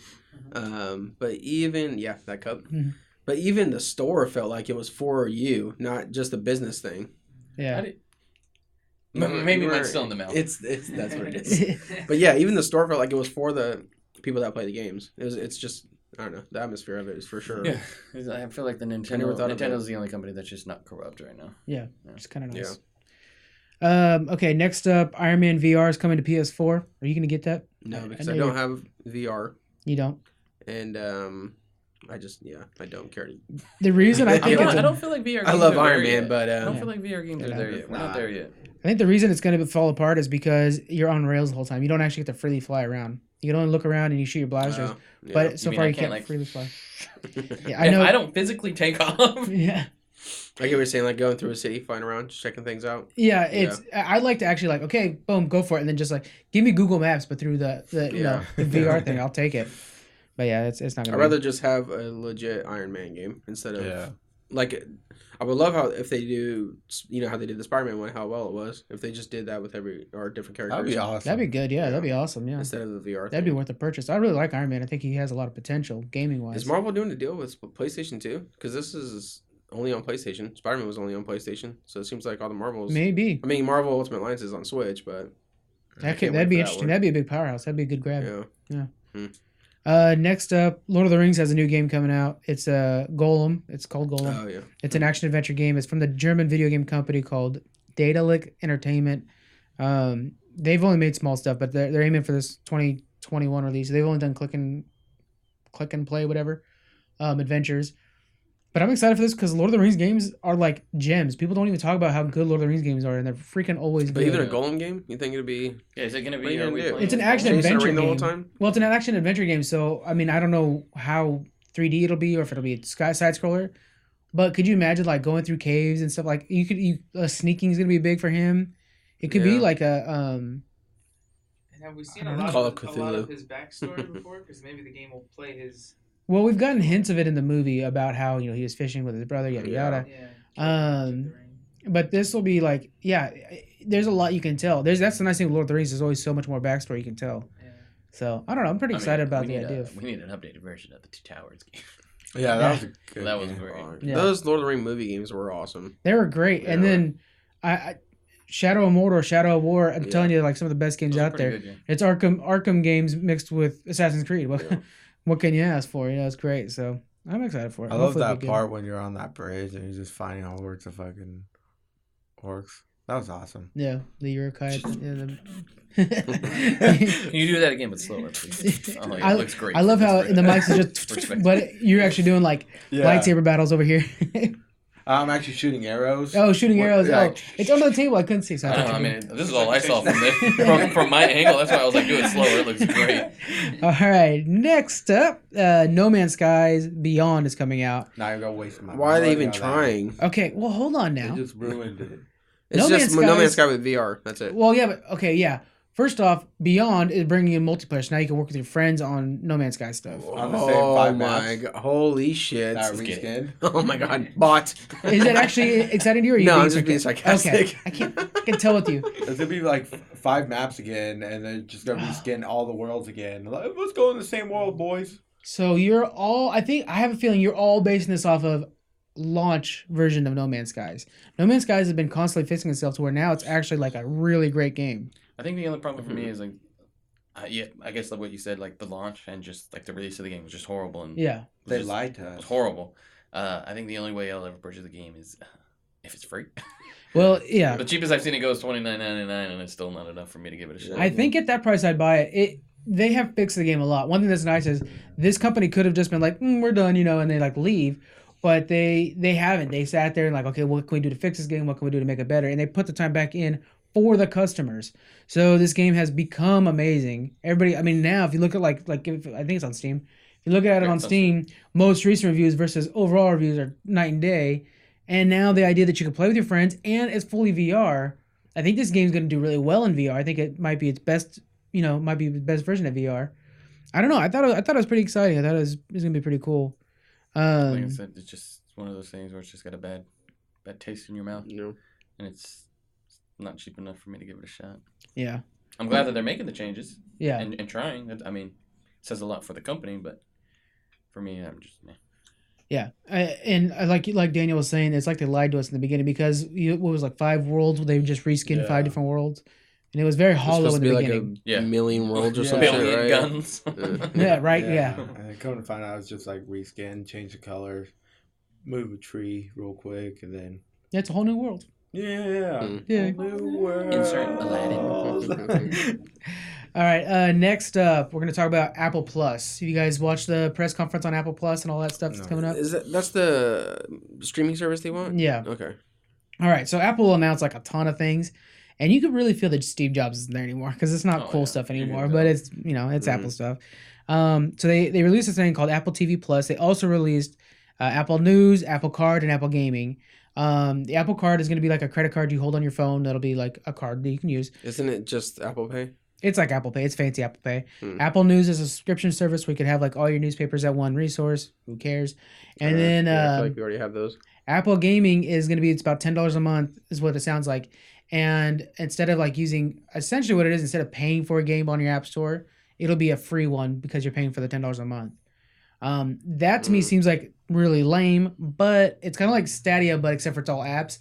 Speaker 3: But even that cup.
Speaker 1: Mhm.
Speaker 3: But even the store felt like it was for you, not just a business thing.
Speaker 1: Yeah.
Speaker 4: Maybe mine's still in the mail.
Speaker 3: It's that's what it is. But yeah, even the store felt like it was for the people that play the games. It's just, I don't know, the atmosphere of it is for sure.
Speaker 4: Yeah, I feel like the
Speaker 3: never thought of
Speaker 4: Nintendo's the only company that's just not corrupt right now.
Speaker 1: Yeah. It's kind of nice.
Speaker 3: Yeah.
Speaker 1: Okay, next up, Iron Man VR is coming to PS4. Are you going to get that?
Speaker 3: No, because
Speaker 1: know
Speaker 3: I don't
Speaker 1: you're-
Speaker 3: have VR,
Speaker 1: You don't?
Speaker 3: and I don't care to.
Speaker 1: The reason I think
Speaker 4: I don't feel like VR games
Speaker 3: I love
Speaker 4: are there
Speaker 3: Iron Man,
Speaker 4: yet.
Speaker 3: but
Speaker 4: I don't
Speaker 1: Yeah.
Speaker 4: feel like VR games
Speaker 1: Yeah,
Speaker 4: are there yet. We're not there yet.
Speaker 1: I think the reason it's going to fall apart is because you're on rails the whole time. You don't actually get to freely fly around. You can only look around and you shoot your blasters.
Speaker 3: yeah.
Speaker 1: But so
Speaker 4: mean
Speaker 1: far
Speaker 4: I
Speaker 1: you
Speaker 4: can't,
Speaker 1: can't
Speaker 4: like-
Speaker 1: freely fly. Yeah,
Speaker 4: I
Speaker 1: I know.
Speaker 4: I don't physically take off.
Speaker 1: Yeah.
Speaker 3: I get what you're saying, like going through a city, flying around, just checking things out.
Speaker 1: Yeah, it's. I like to actually like, okay, boom, go for it, and then just like give me Google Maps, but through the
Speaker 3: Yeah.
Speaker 1: the VR thing, I'll take it. But yeah, it's not
Speaker 3: I'd
Speaker 1: gonna.
Speaker 3: rather just have a legit Iron Man game instead of like. I would love how if they do, how they did the Spider-Man one, how well it was. If they just did that with different characters,
Speaker 2: That'd be awesome.
Speaker 1: That'd be good. Yeah, that'd be awesome. Yeah,
Speaker 3: instead of the VR.
Speaker 1: that'd be worth the purchase. I really like Iron Man. I think he has a lot of potential gaming wise.
Speaker 3: Is Marvel doing a deal with PlayStation too? Because this is only on PlayStation. Spider-Man was only on PlayStation, so it seems like all the Marvels.
Speaker 1: Maybe
Speaker 3: I mean, Marvel Ultimate Alliance is on Switch, but
Speaker 1: that'd
Speaker 3: can't
Speaker 1: be
Speaker 3: wait for that
Speaker 1: interesting.
Speaker 3: one.
Speaker 1: That'd be a big powerhouse. That'd be a good grab.
Speaker 3: yeah.
Speaker 1: Next up, Lord of the Rings has a new game coming out. It's Golem. It's called Golem.
Speaker 3: Oh yeah.
Speaker 1: It's an action adventure game. It's from the German video game company called Daedalic Entertainment. They've only made small stuff, but they're aiming for this 2021 release. They've only done click and play, whatever, adventures. But I'm excited for this because Lord of the Rings games are like gems. People don't even talk about how good Lord of the Rings games are, and they're freaking always
Speaker 3: But
Speaker 1: good.
Speaker 3: even a Golem game, you think it'd be?
Speaker 4: Yeah, is it gonna
Speaker 3: What are
Speaker 4: be?
Speaker 3: you
Speaker 4: Are
Speaker 3: gonna
Speaker 4: we
Speaker 3: do?
Speaker 4: playing
Speaker 1: It's an
Speaker 4: it?
Speaker 1: action
Speaker 3: Chasing a
Speaker 1: adventure
Speaker 3: ring the whole
Speaker 1: game.
Speaker 3: time?
Speaker 1: Well, it's an action adventure game, so I mean, I don't know how 3D it'll be or if it'll be a side scroller. But could you imagine like going through caves and stuff? Like sneaking is gonna be big for him. It could be
Speaker 3: Yeah.
Speaker 1: like a
Speaker 5: And have we seen a lot,
Speaker 3: Call
Speaker 5: of,
Speaker 3: of
Speaker 5: a lot of
Speaker 3: Cthulhu.
Speaker 5: his backstory before? Because maybe the game will play his.
Speaker 1: Well, we've gotten hints of it in the movie about how he was fishing with his brother, yada yada.
Speaker 5: Yeah.
Speaker 1: But this will be like, there's a lot you can tell. That's the nice thing with Lord of the Rings. There's always so much more backstory you can tell.
Speaker 5: Yeah.
Speaker 1: So I don't know. I'm pretty excited about the idea.
Speaker 4: We need an updated version of the Two Towers game.
Speaker 2: Yeah, that was a good
Speaker 4: That was
Speaker 2: game.
Speaker 4: great.
Speaker 1: Yeah.
Speaker 3: Those Lord of the Ring movie games were awesome.
Speaker 1: They were great, and
Speaker 3: Yeah.
Speaker 1: then I Shadow of Mordor, Shadow of War. I'm
Speaker 3: Yeah.
Speaker 1: telling you, like some of the best games
Speaker 4: Those are
Speaker 1: out
Speaker 4: pretty
Speaker 1: there.
Speaker 4: good, yeah.
Speaker 1: It's Arkham games mixed with Assassin's Creed. What,
Speaker 3: Yeah.
Speaker 1: what can you ask for? It's great. So I'm excited for it.
Speaker 2: I love
Speaker 1: Hopefully it'll
Speaker 2: that
Speaker 1: be good.
Speaker 2: part when you're on that bridge and you're just fighting all sorts of fucking orcs. That was awesome.
Speaker 1: Yeah, the Urukai.
Speaker 4: Can you do that again, but slower, please? Oh, yeah, it looks great.
Speaker 1: I love how in the mics is just,
Speaker 4: Respect.
Speaker 1: but you're actually doing like lightsaber battles over here.
Speaker 2: I'm actually shooting arrows.
Speaker 1: Oh, shooting
Speaker 2: What-
Speaker 1: arrows.
Speaker 2: yeah.
Speaker 1: Oh, it's under the table. I couldn't see. So
Speaker 4: I
Speaker 1: I
Speaker 4: don't know.
Speaker 1: thought
Speaker 4: I
Speaker 1: you
Speaker 4: mean, this is all I saw from my angle. That's why I was like, do it slower. It looks great.
Speaker 1: All right. Next up, No Man's Skies Beyond is coming out.
Speaker 2: Now you're gonna waste my.
Speaker 3: Why are they
Speaker 2: money
Speaker 3: even
Speaker 2: on that.
Speaker 3: trying?
Speaker 1: Okay. Well, hold on
Speaker 2: They
Speaker 1: now.
Speaker 2: just ruined it.
Speaker 3: It's
Speaker 1: No
Speaker 3: just
Speaker 1: Man's
Speaker 3: No Man's
Speaker 1: Skies-
Speaker 3: Sky with VR. That's it.
Speaker 1: Well, yeah, but okay, yeah. First off, Beyond is bringing in multiplayer, so now you can work with your friends on No Man's Sky stuff.
Speaker 2: On the same 5
Speaker 3: my
Speaker 2: maps.
Speaker 3: god! Holy shit!
Speaker 2: That
Speaker 4: Just
Speaker 2: reskin.
Speaker 3: Oh my god! Bot.
Speaker 1: Is it actually exciting to you? Or are you
Speaker 3: No,
Speaker 1: being
Speaker 3: I'm just being sarcastic.
Speaker 1: Okay, I can tell with you.
Speaker 2: It's gonna be like 5 maps again, and they're just gonna reskin all the worlds again. Like, let's go in the same world, boys.
Speaker 1: So you're all. I have a feeling you're all basing this off of launch version of No Man's Skies. No Man's Skies has been constantly fixing itself to where now it's actually like a really great game.
Speaker 4: I think the only problem for me is like, I guess like what you said, like the launch and just like the release of the game was just horrible and
Speaker 1: Yeah.
Speaker 2: They
Speaker 4: just-
Speaker 2: lied to
Speaker 4: it was
Speaker 2: us.
Speaker 4: horrible. I think the only way I'll ever purchase the game is if it's free.
Speaker 1: Well, yeah.
Speaker 4: The cheapest I've seen it go is $29.99, and it's still not enough for me to give it a shot.
Speaker 1: I think at that price I'd buy it. They have fixed the game a lot. One thing that's nice is this company could have just been like, we're done, and they like leave. but they haven't. They sat there and like, okay, what can we do to fix this game? What can we do to make it better? And they put the time back in for the customers. So this game has become amazing. Everybody, I mean, now if you look at like if, I think it's on Steam. If you look at it on Steam, most recent reviews versus overall reviews are night and day. And now the idea that you can play with your friends and it's fully VR, I think this game's going to do really well in VR. I think it might be its best, might be the best version of VR. I don't know. I thought it was pretty exciting. I thought it was going to be pretty cool.
Speaker 4: Like I said, it's just one of those things where it's just got a bad taste in your mouth.
Speaker 3: No.
Speaker 4: And it's not cheap enough for me to give it a shot.
Speaker 1: Yeah.
Speaker 4: I'm glad that they're making the changes.
Speaker 1: Yeah.
Speaker 4: And trying. I mean, it says a lot for the company, but for me, I'm just...
Speaker 1: Yeah, and like Daniel was saying, it's like they lied to us in the beginning because what was like 5 worlds? They just reskinned 5 different worlds, and it was very hollow in the beginning.
Speaker 3: Like a million worlds or something,
Speaker 4: billion
Speaker 3: right?
Speaker 4: guns.
Speaker 1: Yeah, right. Yeah.
Speaker 2: And come to find out, it's just like reskin, change the color, move a tree real quick, and then
Speaker 1: It's a whole new world.
Speaker 2: yeah,
Speaker 1: Yeah.
Speaker 2: new world.
Speaker 4: Insert Aladdin.
Speaker 1: All right. Next up, we're gonna talk about Apple Plus. Have you guys watched the press conference on Apple Plus and all that stuff that's coming up?
Speaker 3: That's the streaming service they want?
Speaker 1: Yeah.
Speaker 3: Okay.
Speaker 1: All right. So Apple announced like a ton of things, and you could really feel that Steve Jobs isn't there anymore because it's not cool stuff anymore. But it's it's Apple stuff. So they released this thing called Apple TV Plus. They also released Apple News, Apple Card, and Apple Gaming. The Apple Card is going to be like a credit card you hold on your phone. That'll be like a card that you can use.
Speaker 3: Isn't it just Apple Pay?
Speaker 1: It's like Apple Pay. It's fancy Apple Pay. Apple News is a subscription service where you could have like all your newspapers at one resource. Who cares? And then
Speaker 3: I feel like we already have those.
Speaker 1: Apple Gaming is going to be, it's about $10 a month is what it sounds like. And instead of like using, essentially what it is, instead of paying for a game on your app store, it'll be a free one because you're paying for the $10 a month. That to me seems like really lame, but it's kind of like Stadia, but except for it's all apps.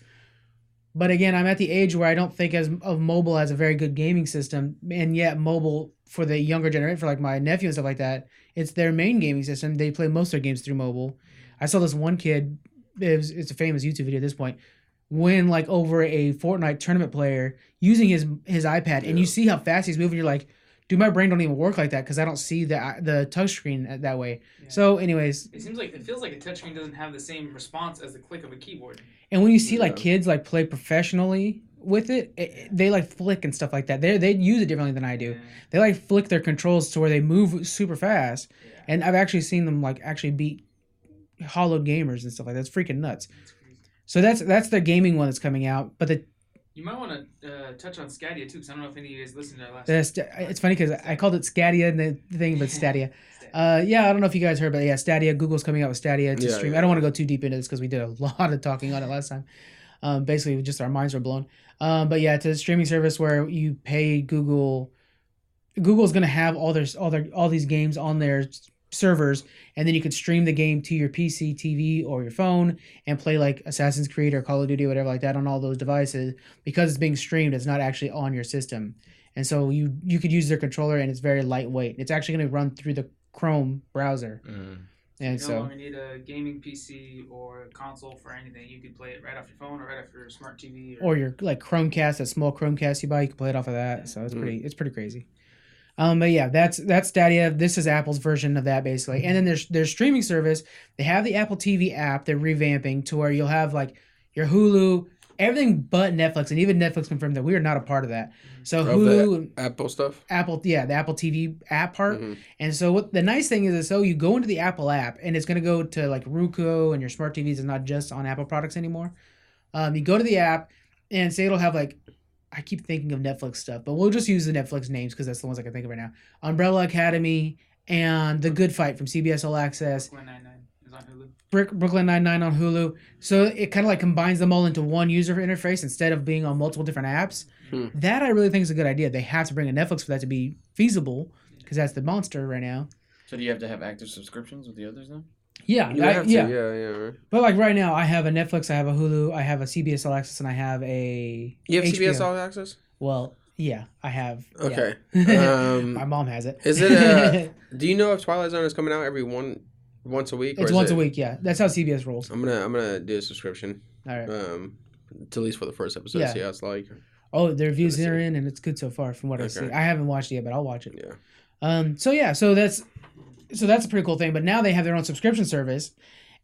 Speaker 1: But again, I'm at the age where I don't think of mobile as a very good gaming system, and yet mobile for the younger generation, for like my nephew and stuff like that, it's their main gaming system. They play most of their games through mobile. I saw this one kid, it's a famous YouTube video at this point, win like over a Fortnite tournament player using his iPad, and you see how fast he's moving. You're like, dude, my brain don't even work like that because I don't see the touchscreen that way. Yeah. So, anyways,
Speaker 5: it feels like a touchscreen doesn't have the same response as the click of a keyboard.
Speaker 1: And when you see like kids like play professionally with it, they like flick and stuff like that. They use it differently than I do. Yeah. They like flick their controls to where they move super fast. Yeah. And I've actually seen them like actually beat hollowed gamers and stuff like that. It's freaking nuts. So that's the gaming one that's coming out. But
Speaker 5: you might want to touch on Stadia too, because I don't know if any of you guys listened to our last.
Speaker 1: It's funny because I called it Stadia in the thing, but Stadia. Yeah, I don't know if you guys heard, but yeah, Stadia. Google's coming out with Stadia to stream. I don't want to go too deep into this because we did a lot of talking on it last time. Basically, just our minds were blown. But yeah, it's a streaming service where you pay Google. Google's gonna have all these games on their servers, and then you could stream the game to your PC, TV, or your phone and play like Assassin's Creed or Call of Duty or whatever like that on all those devices. Because it's being streamed, it's not actually on your system. And so you could use their controller, and it's very lightweight. It's actually going to run through the Chrome browser. And
Speaker 5: you no longer need a gaming PC or a console for anything. You could play it right off your phone or right off your smart TV.
Speaker 1: Or your like Chromecast, that small Chromecast you buy, you can play it off of that. Yeah. So it's pretty crazy. But yeah, that's Stadia. This is Apple's version of that basically. And then their streaming service. They have the Apple TV app. They're revamping to where you'll have like your Hulu, everything but Netflix, and even Netflix confirmed that we are not a part of that. So Hulu,
Speaker 3: Apple stuff,
Speaker 1: the Apple TV app part. And so what the nice thing is you go into the Apple app, and it's going to go to like Roku and your smart TVs. It's not just on Apple products anymore. You go to the app, and say it'll have like, I keep thinking of Netflix stuff, but we'll just use the Netflix names because that's the ones I can think of right now. Umbrella Academy and The Good Fight from CBS All Access.
Speaker 5: Brooklyn Nine-Nine is on Hulu.
Speaker 1: Brooklyn Nine-Nine on Hulu. So it kind of like combines them all into one user interface instead of being on multiple different apps. That I really think is a good idea. They have to bring a Netflix for that to be feasible because that's the monster right now.
Speaker 4: So do you have to have active subscriptions with the others though?
Speaker 1: Yeah,
Speaker 3: yeah.
Speaker 1: But like right now, I have a Netflix, I have a Hulu, I have a CBS All Access, and I have a.
Speaker 3: You have
Speaker 1: HBO.
Speaker 3: CBS All Access?
Speaker 1: Well, yeah, I have.
Speaker 3: Okay.
Speaker 1: Yeah. My mom has it.
Speaker 3: Is it? Do you know if Twilight Zone is coming out once a week?
Speaker 1: It's once a week. Yeah, that's how CBS rolls.
Speaker 3: I'm gonna do a subscription.
Speaker 1: All right.
Speaker 3: To at least for the first episode, see how it's like.
Speaker 1: Oh, the reviews are in, and it's good so far from what I see. I haven't watched it yet, but I'll watch it.
Speaker 3: Yeah.
Speaker 1: So that's a pretty cool thing. But now they have their own subscription service,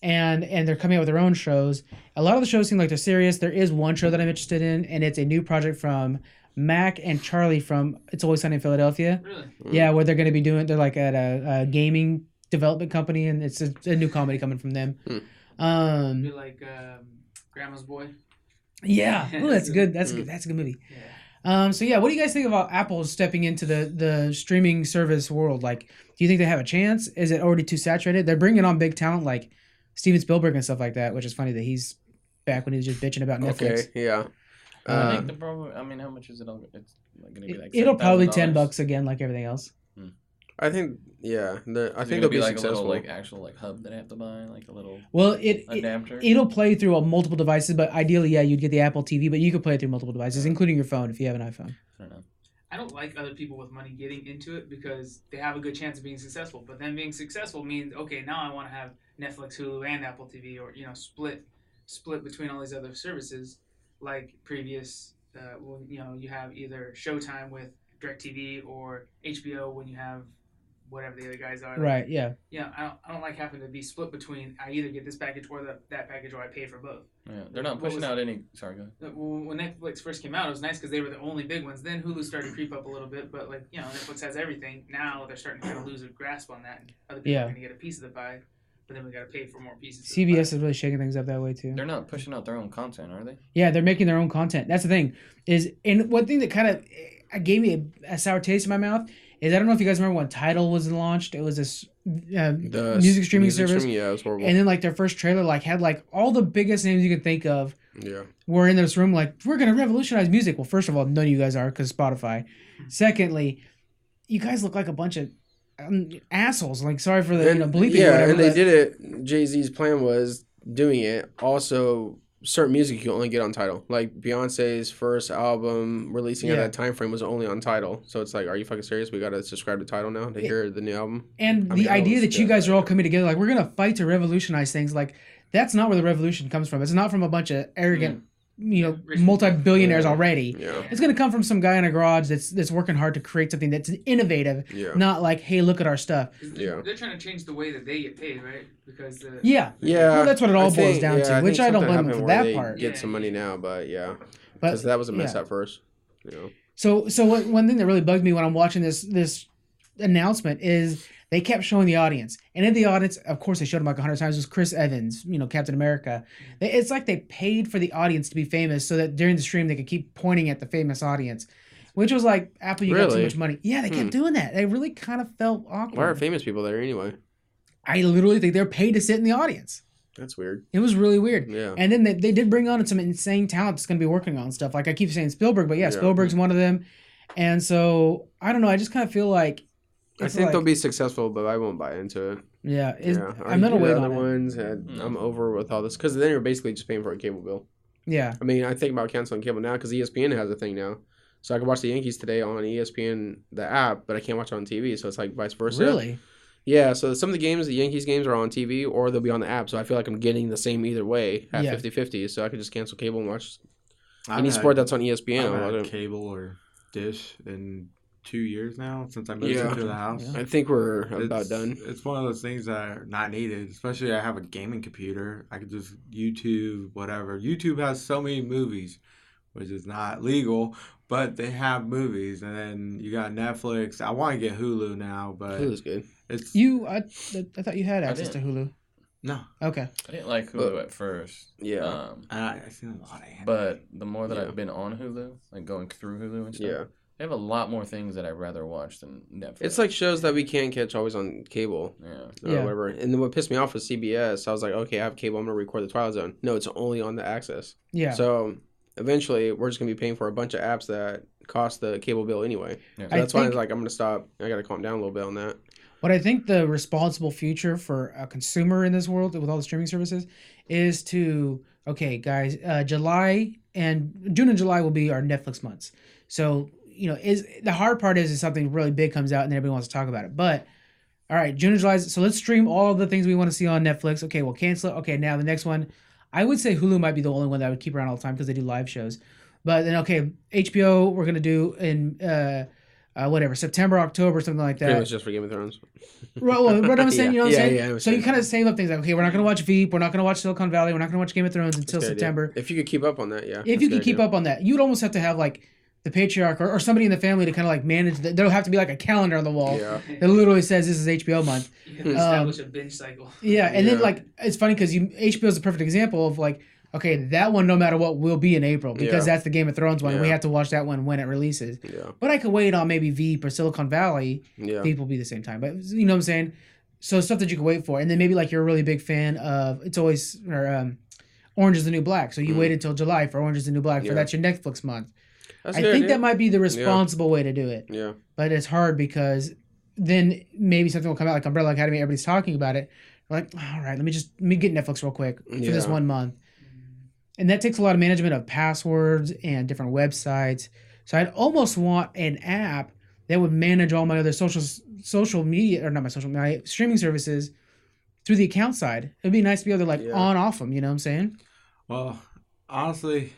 Speaker 1: and they're coming out with their own shows. A lot of the shows seem like they're serious. There is one show that I'm interested in, and it's a new project from Mac and Charlie from It's Always Sunny in Philadelphia.
Speaker 5: Really?
Speaker 1: Yeah, where they're going to be doing. They're like at a gaming development company, and it's a new comedy coming from them.
Speaker 5: Be like Grandma's Boy.
Speaker 1: Yeah, oh, that's good. That's good. That's a good movie.
Speaker 5: Yeah.
Speaker 1: So yeah, what do you guys think about Apple stepping into the streaming service world? Like, do you think they have a chance? Is it already too saturated? They're bringing on big talent like Steven Spielberg and stuff like that, which is funny that he's back when he was just bitching about Netflix.
Speaker 3: Okay, yeah.
Speaker 4: I think the problem. I mean, how much is it? It's like gonna be like
Speaker 1: It'll probably
Speaker 4: $7,000?
Speaker 1: $10 again, like everything else.
Speaker 3: I think, yeah. I
Speaker 4: Is it
Speaker 3: think
Speaker 4: gonna
Speaker 3: they'll be
Speaker 4: like
Speaker 3: successful.
Speaker 4: a little like actual like hub that I have to buy, like a little
Speaker 1: Well,
Speaker 4: adapter.
Speaker 1: it'll play through multiple devices, but ideally, yeah, you'd get the Apple TV, but you could play it through multiple devices, including your phone if you have an iPhone.
Speaker 4: I don't know.
Speaker 5: I don't like other people with money getting into it because they have a good chance of being successful. But then being successful means, okay, now I want to have Netflix, Hulu, and Apple TV, or split between all these other services, like previous. When you have either Showtime with DirecTV or HBO when you have whatever the other guys are.
Speaker 1: Right. Yeah.
Speaker 5: Yeah, I don't like having to be split between. I either get this package or that package, or I pay for both.
Speaker 4: Yeah, they're not pushing out any. Sorry, go ahead.
Speaker 5: When Netflix first came out, it was nice because they were the only big ones. Then Hulu started to creep up a little bit, but Netflix has everything. Now they're starting to kind of lose a grasp on that. And other people are going to get a piece of the pie, but then we got to pay for more pieces.
Speaker 1: CBS is really shaking things up that way too.
Speaker 4: They're not pushing out their own content, are they?
Speaker 1: Yeah, they're making their own content. That's the thing. And one thing that kind of gave me a sour taste in my mouth is I don't know if you guys remember when Tidal was launched. It was this music streaming service.
Speaker 3: Yeah, it was horrible.
Speaker 1: And then their first trailer had all the biggest names you could think of.
Speaker 3: Yeah.
Speaker 1: Were in this room we're gonna revolutionize music. Well, first of all, none of you guys are because Spotify. Secondly, you guys look like a bunch of assholes. Sorry for the bleeping.
Speaker 3: Yeah,
Speaker 1: or whatever,
Speaker 3: and they did it. Jay-Z's plan was doing it. Also, certain music you only get on Tidal. Like Beyonce's first album releasing at that time frame was only on Tidal. So it's like, are you fucking serious? We got to subscribe to Tidal now to hear the new album.
Speaker 1: And the idea that you guys are all coming together, we're gonna fight to revolutionize things. That's not where the revolution comes from. It's not from a bunch of arrogant, multi-billionaires already.
Speaker 3: Yeah.
Speaker 1: It's gonna come from some guy in a garage that's working hard to create something that's innovative.
Speaker 3: Yeah.
Speaker 1: Not like, hey, look at our stuff.
Speaker 5: Yeah. They're trying to change the way that they get paid, right? Because
Speaker 1: yeah. Well, that's what it all boils down to. Which I don't blame them for that part.
Speaker 3: Get some money now, but because that was a mess at first.
Speaker 1: So one thing that really bugged me when I'm watching this announcement is they kept showing the audience, and in the audience, of course, they showed him 100 times. Was Chris Evans, Captain America. It's like they paid for the audience to be famous, so that during the stream they could keep pointing at the famous audience, which was like, Apple, you got too much money. Yeah, they kept doing that. They really kind of felt awkward.
Speaker 3: Why are famous people there anyway?
Speaker 1: I literally think they're paid to sit in the audience.
Speaker 3: That's weird.
Speaker 1: It was really weird.
Speaker 3: Yeah.
Speaker 1: And then they did bring on some insane talent that's going to be working on stuff. Like I keep saying Spielberg, but Spielberg's one of them. And so I don't know. I just kind of feel like.
Speaker 3: I think they'll be successful, but I won't buy into it.
Speaker 1: Yeah, I'm gonna wait on
Speaker 3: other ones. I'm over with all this because then you're basically just paying for a cable bill.
Speaker 1: Yeah,
Speaker 3: I mean, I think about canceling cable now because ESPN has a thing now, so I can watch the Yankees today on ESPN the app, but I can't watch it on TV. So it's like vice versa.
Speaker 1: Really?
Speaker 3: Yeah. So some of the Yankees games are on TV or they'll be on the app. So I feel like I'm getting the same either way at 50-50. So I could just cancel cable and watch any sport that's on ESPN.
Speaker 2: I've had cable or dish and 2 years now since I moved into the house.
Speaker 3: I think we're about done.
Speaker 2: It's one of those things that are not needed, especially I have a gaming computer. I could just YouTube, whatever. YouTube has so many movies, which is not legal, but they have movies. And then you got Netflix. I want to get Hulu now, but
Speaker 3: Hulu's good.
Speaker 2: It's
Speaker 1: I thought you had access to Hulu.
Speaker 2: No.
Speaker 1: Okay.
Speaker 4: I didn't like Hulu at first.
Speaker 3: Yeah.
Speaker 2: I've seen a lot of anime.
Speaker 4: But the more that I've been on Hulu, like going through Hulu and stuff, they have a lot more things that I'd rather watch than Netflix.
Speaker 3: It's like shows that we can't catch always on cable. Or whatever. And then what pissed me off was CBS. I was like, okay, I have cable. I'm going to record The Twilight Zone. No, it's only on the Access.
Speaker 1: Yeah.
Speaker 3: So eventually, we're just going to be paying for a bunch of apps that cost the cable bill anyway. Yeah. So that's why I was like, I'm going to stop. I got to calm down a little bit on that.
Speaker 1: What I think the responsible future for a consumer in this world with all the streaming services is to, okay, guys, June and July will be our Netflix months. So, is the hard part is something really big comes out and then everybody wants to talk about it. But all right, June and July. So let's stream all of the things we want to see on Netflix. Okay, we'll cancel it. Okay, now the next one, I would say Hulu might be the only one that I would keep around all the time because they do live shows. But then, okay, HBO we're gonna do in whatever, September, October, something like
Speaker 3: Pretty
Speaker 1: that.
Speaker 3: much just for Game of Thrones.
Speaker 1: Right, well, what I'm saying, you know what I'm saying?
Speaker 3: I
Speaker 1: So you
Speaker 3: understand.
Speaker 1: kind of save up things like, okay, we're not going to watch Veep, we're not going to watch Silicon Valley, we're not going to watch Game of Thrones until
Speaker 3: That's a good
Speaker 1: September.
Speaker 3: idea. If you could keep up on that, yeah.
Speaker 1: If you could keep up on that, you'd almost have to have like the patriarch or somebody in the family to kind of like manage that. There'll have to be like a calendar on the wall
Speaker 3: Yeah.
Speaker 1: that literally says this is HBO month.
Speaker 5: You can establish a binge cycle.
Speaker 1: Yeah, and then
Speaker 3: Yeah.
Speaker 1: like it's funny because HBO is a perfect example of like, okay, that one no matter what will be in April because
Speaker 3: Yeah.
Speaker 1: that's the Game of Thrones one. We
Speaker 3: Yeah.
Speaker 1: have to watch that one when it releases.
Speaker 3: Yeah.
Speaker 1: But I could wait on maybe Veep or Silicon Valley.
Speaker 3: Yeah.
Speaker 1: Veep will be the same time, but you know what I'm saying. So stuff that you can wait for, and then maybe like you're a really big fan of Orange is the New Black. So you wait until July for Orange is the New Black for
Speaker 3: Yeah.
Speaker 1: that's your Netflix month.
Speaker 3: That's
Speaker 1: I
Speaker 3: a good
Speaker 1: think
Speaker 3: idea.
Speaker 1: that might be the responsible way to do it.
Speaker 3: Yeah.
Speaker 1: But it's hard because then maybe something will come out like Umbrella Academy. Everybody's talking about it. We're like, all right, let me get Netflix real quick for this
Speaker 3: Yeah.
Speaker 1: 1 month. And that takes a lot of management of passwords and different websites. So I'd almost want an app that would manage all my other social media, or not my streaming services through the account side. It'd be nice to be able to like
Speaker 3: Yeah.
Speaker 1: on off them. You know what I'm saying?
Speaker 2: Well, honestly,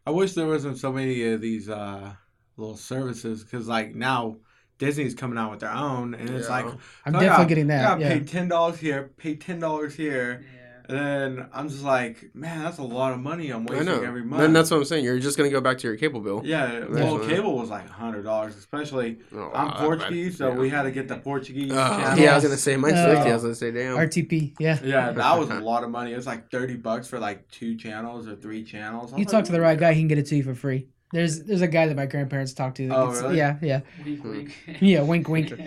Speaker 2: I wish there wasn't so many of these little services because like now Disney's coming out with their own, and it's
Speaker 3: Yeah.
Speaker 2: like
Speaker 1: I'm
Speaker 2: so I
Speaker 1: definitely
Speaker 2: gotta-
Speaker 1: getting that.
Speaker 2: I gotta
Speaker 1: Yeah.
Speaker 2: pay $10 here, pay $10 here,
Speaker 5: Yeah.
Speaker 2: and then I'm just like, man, that's a lot of money I'm
Speaker 3: I
Speaker 2: wasting
Speaker 3: know.
Speaker 2: every month.
Speaker 3: Then that's what I'm saying. You're just gonna go back to your cable bill.
Speaker 2: Yeah,
Speaker 3: That's
Speaker 2: well,
Speaker 3: what-
Speaker 2: cable was like $100, especially
Speaker 3: Oh,
Speaker 2: I'm
Speaker 3: that's
Speaker 2: Portuguese, so
Speaker 3: bad.
Speaker 2: we had to get the Portuguese
Speaker 3: Oh,
Speaker 2: channel.
Speaker 3: yeah, I was gonna say mine's
Speaker 1: Oh.
Speaker 3: 50. I was gonna say, damn.
Speaker 1: RTP. Yeah.
Speaker 2: Yeah, that was a lot of money. It was like $30 for like 2 channels or 3 channels. I was
Speaker 1: You
Speaker 2: like,
Speaker 1: talk to the right guy, he can get it to you for free. There's a guy that my grandparents talk to. That
Speaker 2: Oh,
Speaker 1: gets,
Speaker 2: really?
Speaker 1: Yeah.
Speaker 5: Wink, wink.
Speaker 1: Yeah, wink, wink.
Speaker 2: Well,
Speaker 4: Got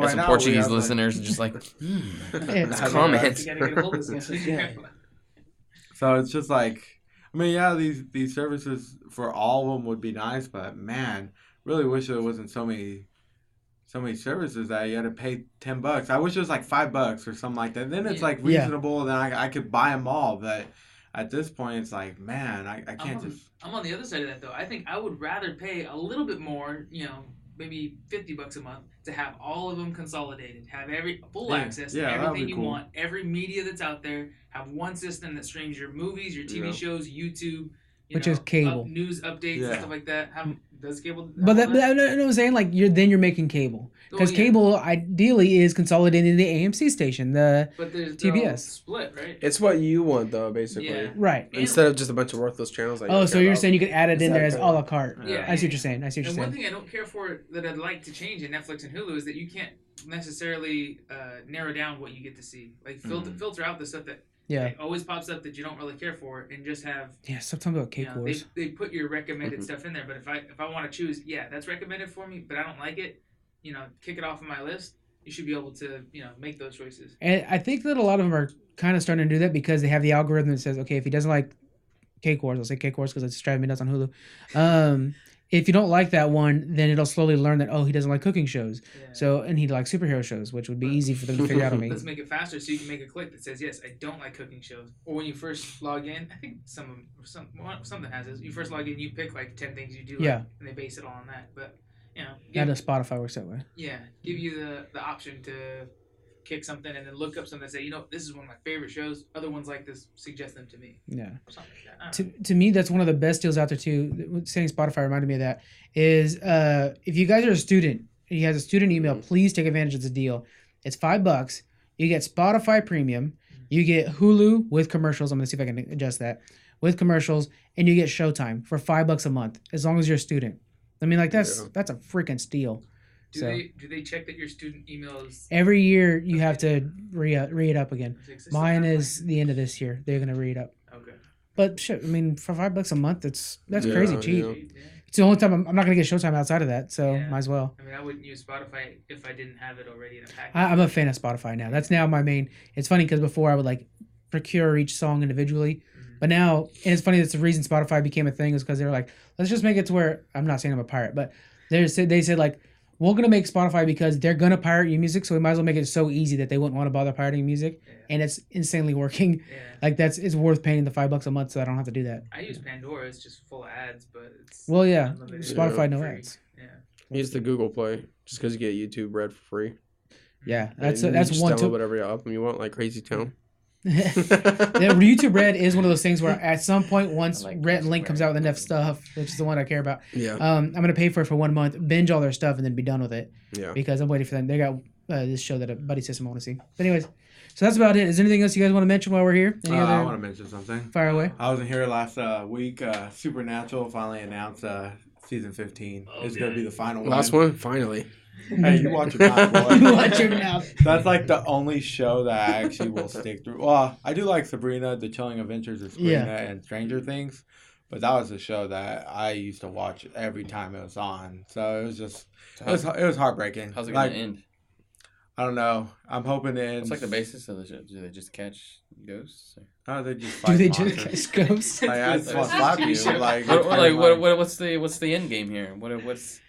Speaker 2: right
Speaker 4: some
Speaker 2: now we
Speaker 4: Portuguese
Speaker 2: have, like-
Speaker 4: listeners just like,
Speaker 1: It's
Speaker 2: Yeah,
Speaker 3: comments.
Speaker 5: You gotta get a hold of this guy.
Speaker 2: So it's just like, I mean, yeah, these services for all of them would be nice, but man, really wish there wasn't so many services that you had to pay $10. I wish it was like $5 or something like that. Then it's like
Speaker 1: Yeah.
Speaker 2: reasonable, then I could buy them all. But at this point, it's like, man, I can't just.
Speaker 5: I'm on the other side of that though. I think I would rather pay a little bit more, maybe $50 a month to have all of them consolidated, have every full
Speaker 2: Yeah,
Speaker 5: access to
Speaker 2: yeah, that'd
Speaker 5: everything
Speaker 2: be
Speaker 5: you
Speaker 2: cool.
Speaker 5: want, every media that's out there, have one system that streams your movies, your TV
Speaker 3: Yeah.
Speaker 5: shows, YouTube,
Speaker 1: Which is cable.
Speaker 5: news updates
Speaker 2: Yeah.
Speaker 5: and stuff like that. Does cable?
Speaker 1: But
Speaker 5: have
Speaker 1: that, I know what I'm saying, like you're making cable because
Speaker 5: Oh, yeah.
Speaker 1: cable ideally is consolidated in the AMC station, the
Speaker 5: But there's
Speaker 1: TBS.
Speaker 5: split, right?
Speaker 3: It's what you want, though, basically.
Speaker 5: Yeah.
Speaker 1: right.
Speaker 3: Instead of just a bunch of worthless channels. That you
Speaker 1: Oh,
Speaker 3: don't
Speaker 1: so
Speaker 3: care
Speaker 1: you're
Speaker 3: about.
Speaker 1: saying you could add it in there as a
Speaker 3: Exactly.
Speaker 1: la carte?
Speaker 5: Yeah.
Speaker 1: I see what you're saying. I see what
Speaker 5: And
Speaker 1: you're
Speaker 5: one
Speaker 1: saying.
Speaker 5: thing I don't care for that I'd like to change in Netflix and Hulu is that you can't necessarily narrow down what you get to see. Like filter out the stuff that
Speaker 1: Yeah,
Speaker 5: always pops up that you don't really care for, and just have
Speaker 1: yeah. Stop talking about cake wars.
Speaker 5: they put your recommended stuff in there. But if I want to choose, yeah, that's recommended for me, but I don't like it. Kick it off of my list. You should be able to make those choices.
Speaker 1: And I think that a lot of them are kind of starting to do that because they have the algorithm that says, okay, if he doesn't like Cake Wars, I'll say Cake Wars because it's driving me nuts on Hulu. If you don't like that one, then it'll slowly learn that, oh, he doesn't like cooking shows.
Speaker 5: Yeah.
Speaker 1: So, and he likes superhero shows, which would be easy for them to figure out on me.
Speaker 5: Let's make it faster so you can make a click that says, yes, I don't like cooking shows. Or when you first log in, I think something has this. You first log in, you pick like 10 things you do like,
Speaker 1: Yeah.
Speaker 5: and they base it all on that. But,
Speaker 1: Not a Spotify works that way.
Speaker 5: give you the option to kick something and then look up something and say, this is one of my favorite shows. Other ones like this, suggest them to me.
Speaker 1: Yeah.
Speaker 5: Or something like that. I don't know.
Speaker 1: To me, that's one of the best deals out there too. Saying Spotify reminded me of that. Is if you guys are a student and you have a student email, please take advantage of this deal. It's $5. You get Spotify Premium, you get Hulu with commercials. I'm gonna see if I can adjust that with commercials, and you get Showtime for $5 a month as long as you're a student. I mean, like that's a freaking steal.
Speaker 5: Do
Speaker 1: So
Speaker 5: they check that your student email is
Speaker 1: every year you have to re it up again.
Speaker 5: existing?
Speaker 1: Mine is the end of this year. They're gonna re it up.
Speaker 5: Okay.
Speaker 1: But shit, I mean, for $5 a month, that's
Speaker 3: Yeah,
Speaker 1: crazy cheap.
Speaker 3: yeah.
Speaker 5: Yeah.
Speaker 1: It's the only time I'm not gonna get Showtime outside of that, so
Speaker 5: Yeah.
Speaker 1: might as well.
Speaker 5: I mean, I wouldn't use Spotify if I didn't have it already in a package.
Speaker 1: I'm a fan of Spotify now. That's now my main. It's funny because before I would like procure each song individually, but now, and it's funny that's the reason Spotify became a thing is because they were like, let's just make it to where I'm not saying I'm a pirate, but they said like, we're gonna make Spotify because they're gonna pirate your music, so we might as well make it so easy that they wouldn't want to bother pirating music,
Speaker 5: Yeah.
Speaker 1: and it's insanely working.
Speaker 5: Yeah.
Speaker 1: Like it's worth paying the $5 a month so I don't have to do that.
Speaker 5: I use Pandora. It's just full of ads, but it's
Speaker 1: Well, yeah,
Speaker 5: unlimited.
Speaker 1: Spotify no
Speaker 5: Free.
Speaker 1: ads.
Speaker 5: Yeah.
Speaker 3: Use the Google Play just because you get YouTube Red for free.
Speaker 1: Yeah,
Speaker 3: And
Speaker 1: that's
Speaker 3: you
Speaker 1: one
Speaker 3: just download
Speaker 1: tip.
Speaker 3: whatever album you want, like Crazy Town.
Speaker 1: YouTube Red is one of those things where at some point, once
Speaker 4: I like
Speaker 1: Red
Speaker 4: YouTube
Speaker 1: Link comes
Speaker 4: Red.
Speaker 1: out with enough stuff, which is the one I care about,
Speaker 3: Yeah.
Speaker 1: I'm gonna pay for it for 1 month, binge all their stuff, and then be done with it.
Speaker 3: Yeah.
Speaker 1: Because I'm waiting for them. They got this show that a buddy system I want to see. But anyways, so that's about it. Is there anything else you guys want to mention while we're here? Any
Speaker 2: I
Speaker 1: other
Speaker 2: want to mention something.
Speaker 1: fire away?
Speaker 2: I was in here last week. Supernatural finally announced season 15 is going to be the final
Speaker 3: Last
Speaker 2: one.
Speaker 3: one, finally.
Speaker 2: Hey, you watch it now, boy.
Speaker 1: Watch your mouth.
Speaker 2: That's like the only show that I actually will stick through. Well, I do like Sabrina, The Chilling Adventures of Sabrina, and Stranger Things, but that was a show that I used to watch every time it was on. So it was just it was heartbreaking.
Speaker 4: How's it
Speaker 2: like,
Speaker 4: gonna end?
Speaker 2: I don't know. I'm hoping it ends.
Speaker 4: What's like the basis of the show? Do they just catch ghosts?
Speaker 2: Oh, they just
Speaker 1: Do
Speaker 2: fight
Speaker 1: they
Speaker 2: monsters.
Speaker 1: just catch ghosts?
Speaker 2: Like, I just want to slap you. Like,
Speaker 4: What's the end game here? What's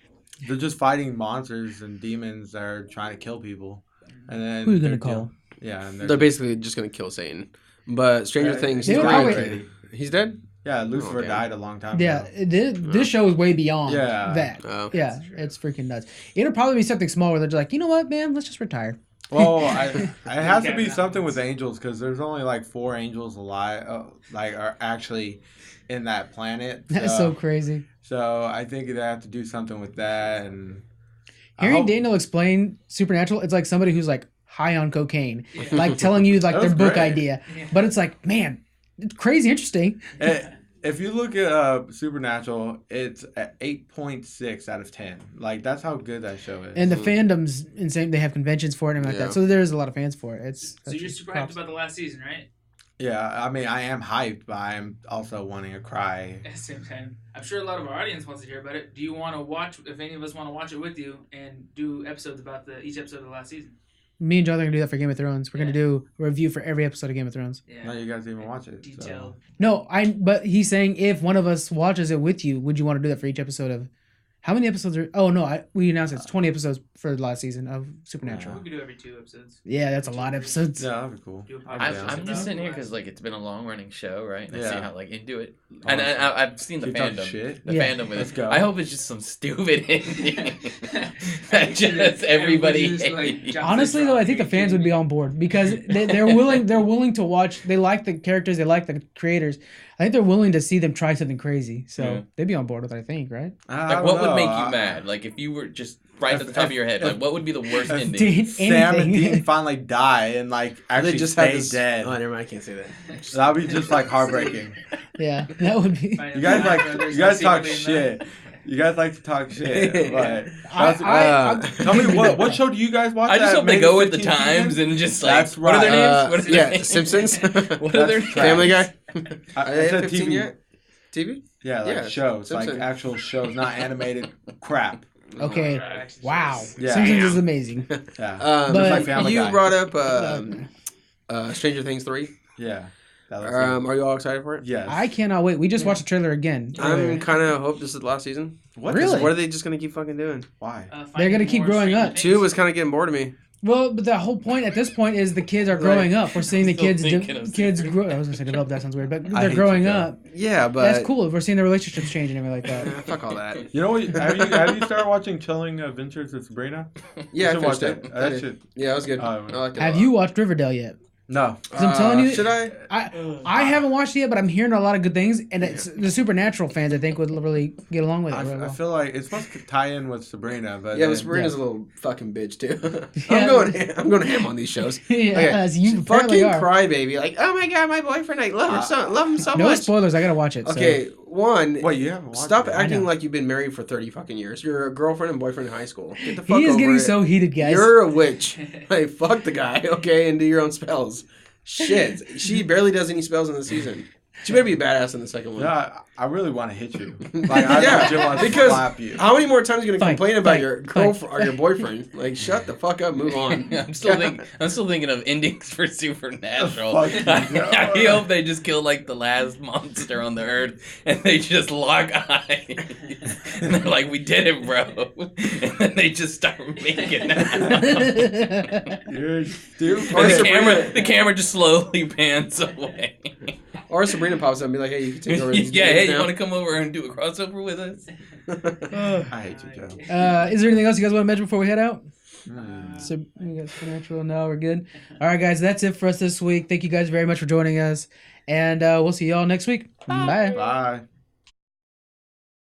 Speaker 2: they're just fighting monsters and demons that are trying to kill people. And then
Speaker 1: Who are you gonna
Speaker 2: they're
Speaker 1: call?
Speaker 2: Yeah, and
Speaker 3: They're basically just gonna kill Satan. But Stranger Things,
Speaker 1: They
Speaker 3: he's
Speaker 1: were
Speaker 3: dead.
Speaker 1: always-
Speaker 3: He's dead.
Speaker 2: Yeah, Lucifer
Speaker 3: Okay.
Speaker 2: died a long time
Speaker 1: Yeah,
Speaker 2: ago.
Speaker 1: this show is way beyond
Speaker 2: Yeah.
Speaker 1: that.
Speaker 3: Oh, okay.
Speaker 1: Yeah, it's freaking nuts. It'll probably be something small where they're just like, you know what, man, let's just retire.
Speaker 2: Well, it has to be something with angels because there's only like 4 angels alive, like are actually in that planet.
Speaker 1: That's so crazy.
Speaker 2: So I think they have to do something with that. And I
Speaker 1: Hearing
Speaker 2: hope-
Speaker 1: Daniel explain Supernatural, it's like somebody who's like high on cocaine, like telling you like
Speaker 2: That
Speaker 1: their
Speaker 2: was
Speaker 1: book
Speaker 2: great.
Speaker 1: idea.
Speaker 5: Yeah.
Speaker 1: But it's like, man, it's crazy interesting.
Speaker 2: If you look at Supernatural, it's at 8.6 out of 10. Like that's how good that show is.
Speaker 1: And the fandom's insane. They have conventions for it and everything like
Speaker 3: Yeah.
Speaker 1: that. So there's a lot of fans for it.
Speaker 5: So
Speaker 1: That's
Speaker 5: you're super
Speaker 1: props.
Speaker 5: hyped about the last season, right?
Speaker 2: Yeah, I mean, I am hyped, but I am also wanting to cry.
Speaker 5: At the same time, I'm sure a lot of our audience wants to hear about it. Do you want to watch? If any of us want to watch it with you and do episodes about each episode of the last season?
Speaker 1: Me and John are gonna do that for Game of Thrones. We're gonna do a review for every episode of Game of Thrones.
Speaker 5: Yeah.
Speaker 2: No, you guys didn't even watch it.
Speaker 5: Detailed.
Speaker 1: No, but he's saying if one of us watches it with you, would you want to do that for each episode of? How many episodes are? Oh no, we announced it's 20 episodes for the last season of Supernatural.
Speaker 5: We could do every 2 episodes.
Speaker 1: Yeah, that's a lot of episodes.
Speaker 2: Yeah, that'd be cool.
Speaker 5: Do a
Speaker 2: I'm
Speaker 5: podcast
Speaker 2: down.
Speaker 4: I'm
Speaker 5: about
Speaker 4: just sitting here
Speaker 5: the
Speaker 4: because
Speaker 5: last-
Speaker 4: like it's been a long running show, right? And I
Speaker 2: Yeah.
Speaker 4: see how like into it, and I've seen the
Speaker 2: Keep talking
Speaker 4: fandom,
Speaker 2: shit.
Speaker 4: the
Speaker 1: Yeah.
Speaker 4: fandom with
Speaker 2: Let's
Speaker 4: it.
Speaker 2: go.
Speaker 4: I hope it's just some stupid ending that just everybody
Speaker 5: just, like,
Speaker 4: hates.
Speaker 5: jumps
Speaker 1: Honestly,
Speaker 5: in
Speaker 1: though, I
Speaker 5: front.
Speaker 1: think the
Speaker 5: Are you
Speaker 1: fans would
Speaker 5: kidding
Speaker 1: be
Speaker 5: me?
Speaker 1: on board because they're willing. They're willing to watch. They like the characters. They like the creators. I think they're willing to see them try something crazy. So
Speaker 4: Yeah.
Speaker 1: they'd be on board with it. I think, right?
Speaker 4: Like, what would make you mad? Like, if you were just right at the top of your head, like, what would be the worst ending?
Speaker 1: Dude,
Speaker 2: Sam and
Speaker 1: anything.
Speaker 2: Dean finally die and like actually
Speaker 3: They just
Speaker 2: stay
Speaker 3: had this.
Speaker 2: dead.
Speaker 3: Oh, never mind. I can't say that.
Speaker 2: That'd be just like heartbreaking.
Speaker 1: Yeah, that would be.
Speaker 5: Find
Speaker 2: You guys
Speaker 5: out
Speaker 2: like
Speaker 5: brothers
Speaker 2: you guys
Speaker 5: are
Speaker 2: talk
Speaker 5: secretly in
Speaker 2: shit. You guys like to talk shit, but tell me what show do you guys watch?
Speaker 4: I just
Speaker 2: that
Speaker 4: hope they
Speaker 2: made
Speaker 4: go
Speaker 2: it
Speaker 4: with the
Speaker 2: 15
Speaker 4: times
Speaker 2: seasons?
Speaker 4: and just like,
Speaker 2: That's
Speaker 4: what are their
Speaker 2: right.
Speaker 4: names? What are their
Speaker 3: Yeah,
Speaker 4: names?
Speaker 3: Simpsons.
Speaker 4: What are their
Speaker 2: That's
Speaker 3: Family Guy.
Speaker 2: I
Speaker 3: Are they
Speaker 2: said
Speaker 3: 15
Speaker 2: TV.
Speaker 3: yet? TV?
Speaker 2: Yeah, like
Speaker 3: Yeah,
Speaker 2: shows, like
Speaker 3: Simpsons.
Speaker 2: actual shows, not animated crap.
Speaker 1: Okay.
Speaker 5: Right.
Speaker 1: Wow.
Speaker 2: Yeah.
Speaker 1: Simpsons is amazing.
Speaker 2: Yeah,
Speaker 3: Um,
Speaker 1: But-
Speaker 2: like Family
Speaker 3: you
Speaker 2: Guy.
Speaker 3: brought up Stranger Things 3.
Speaker 2: Yeah. That looks
Speaker 3: Are you all excited for it?
Speaker 2: yes.
Speaker 1: I cannot wait. We just watched the trailer again.
Speaker 3: I'm kind of hope this is the last season.
Speaker 2: What?
Speaker 1: Really?
Speaker 3: What are they just going to keep fucking doing?
Speaker 2: Why?
Speaker 1: They're gonna
Speaker 5: finding
Speaker 1: keep
Speaker 5: more
Speaker 1: growing
Speaker 5: Stranger
Speaker 1: up.
Speaker 5: Things.
Speaker 3: 2 was kind of getting bored of me.
Speaker 1: Well, but the whole point at this point is the kids are growing up. We're seeing the
Speaker 4: Still
Speaker 1: kids.
Speaker 4: thinking of
Speaker 1: Kids
Speaker 4: Super.
Speaker 1: grow. I was gonna say develop. That sounds weird, but
Speaker 2: I
Speaker 1: they're
Speaker 2: hate
Speaker 1: growing
Speaker 2: you, Joe.
Speaker 1: up.
Speaker 3: Yeah, but
Speaker 1: That's cool. We're seeing the relationships change and everything like that.
Speaker 3: Fuck all that.
Speaker 2: You know what? Have you started watching Chilling Adventures of Sabrina?
Speaker 3: Yeah, I
Speaker 2: You should watch
Speaker 3: finished it.
Speaker 2: that.
Speaker 3: I
Speaker 2: That
Speaker 3: did.
Speaker 2: shit.
Speaker 3: Yeah, it was good. I
Speaker 2: Um,
Speaker 3: liked it. a
Speaker 1: Have
Speaker 3: lot.
Speaker 1: you watched Riverdale yet?
Speaker 2: No.
Speaker 1: 'Cause I'm telling you,
Speaker 3: Should I?
Speaker 1: I haven't watched it yet, but I'm hearing a lot of good things, and it's, the Supernatural fans I think would really get along with it. really
Speaker 2: I
Speaker 1: well.
Speaker 2: feel like it's supposed to tie in with Sabrina, but
Speaker 3: Yeah,
Speaker 2: then-
Speaker 3: but Sabrina's a little fucking bitch too.
Speaker 1: Yeah.
Speaker 3: I'm going ham on these shows.
Speaker 1: yeah,
Speaker 3: Okay.
Speaker 1: as you apparently
Speaker 3: Fucking
Speaker 1: are.
Speaker 3: crybaby, like, oh my god, my boyfriend, I love him so
Speaker 1: No
Speaker 3: much.
Speaker 1: spoilers. I gotta watch it.
Speaker 3: Okay, one,
Speaker 2: Wait, you haven't watched
Speaker 3: stop
Speaker 2: it?
Speaker 3: acting
Speaker 1: know.
Speaker 3: like you've been married for 30 fucking years. You're a girlfriend and boyfriend in high school. Get the
Speaker 1: So.
Speaker 3: fuck
Speaker 1: He is
Speaker 3: over
Speaker 1: getting
Speaker 3: it.
Speaker 1: so heated, guys.
Speaker 3: You're a witch. Hey, fuck the guy, okay, and do your own spells. Shit, she barely does any spells in the season. She better be badass in the second one.
Speaker 2: Yeah, I really want to hit you. Like, I
Speaker 3: Yeah,
Speaker 2: legit want to
Speaker 3: because
Speaker 2: slap you.
Speaker 3: how many more times are you gonna
Speaker 1: Fight,
Speaker 3: complain about
Speaker 1: fight,
Speaker 3: your
Speaker 1: fight,
Speaker 3: girlfriend or your
Speaker 1: fight.
Speaker 3: boyfriend? Like, shut the fuck up, move on.
Speaker 4: I'm still thinking of endings for Supernatural.
Speaker 2: Fuck you,
Speaker 4: I
Speaker 2: no.
Speaker 4: hope they just kill like the last monster on the earth, and they just lock eyes, and they're like, "We did it, bro," and then they just start making out.
Speaker 2: You're stupid.
Speaker 3: Or
Speaker 4: And
Speaker 3: Sabrina-
Speaker 4: the camera just slowly pans away.
Speaker 3: Or Sabrina pops up and be like, hey, you can take over these
Speaker 4: Yeah,
Speaker 3: kids
Speaker 4: hey, you
Speaker 3: now.
Speaker 4: want to come over and do a crossover with us?
Speaker 2: I hate you, Joe.
Speaker 1: Is there anything else you guys want to mention before we head out? So we got supernatural. No, we're good. All right, guys, that's it for us this week. Thank you guys very much for joining us, and we'll see y'all next week. Bye.
Speaker 2: Bye.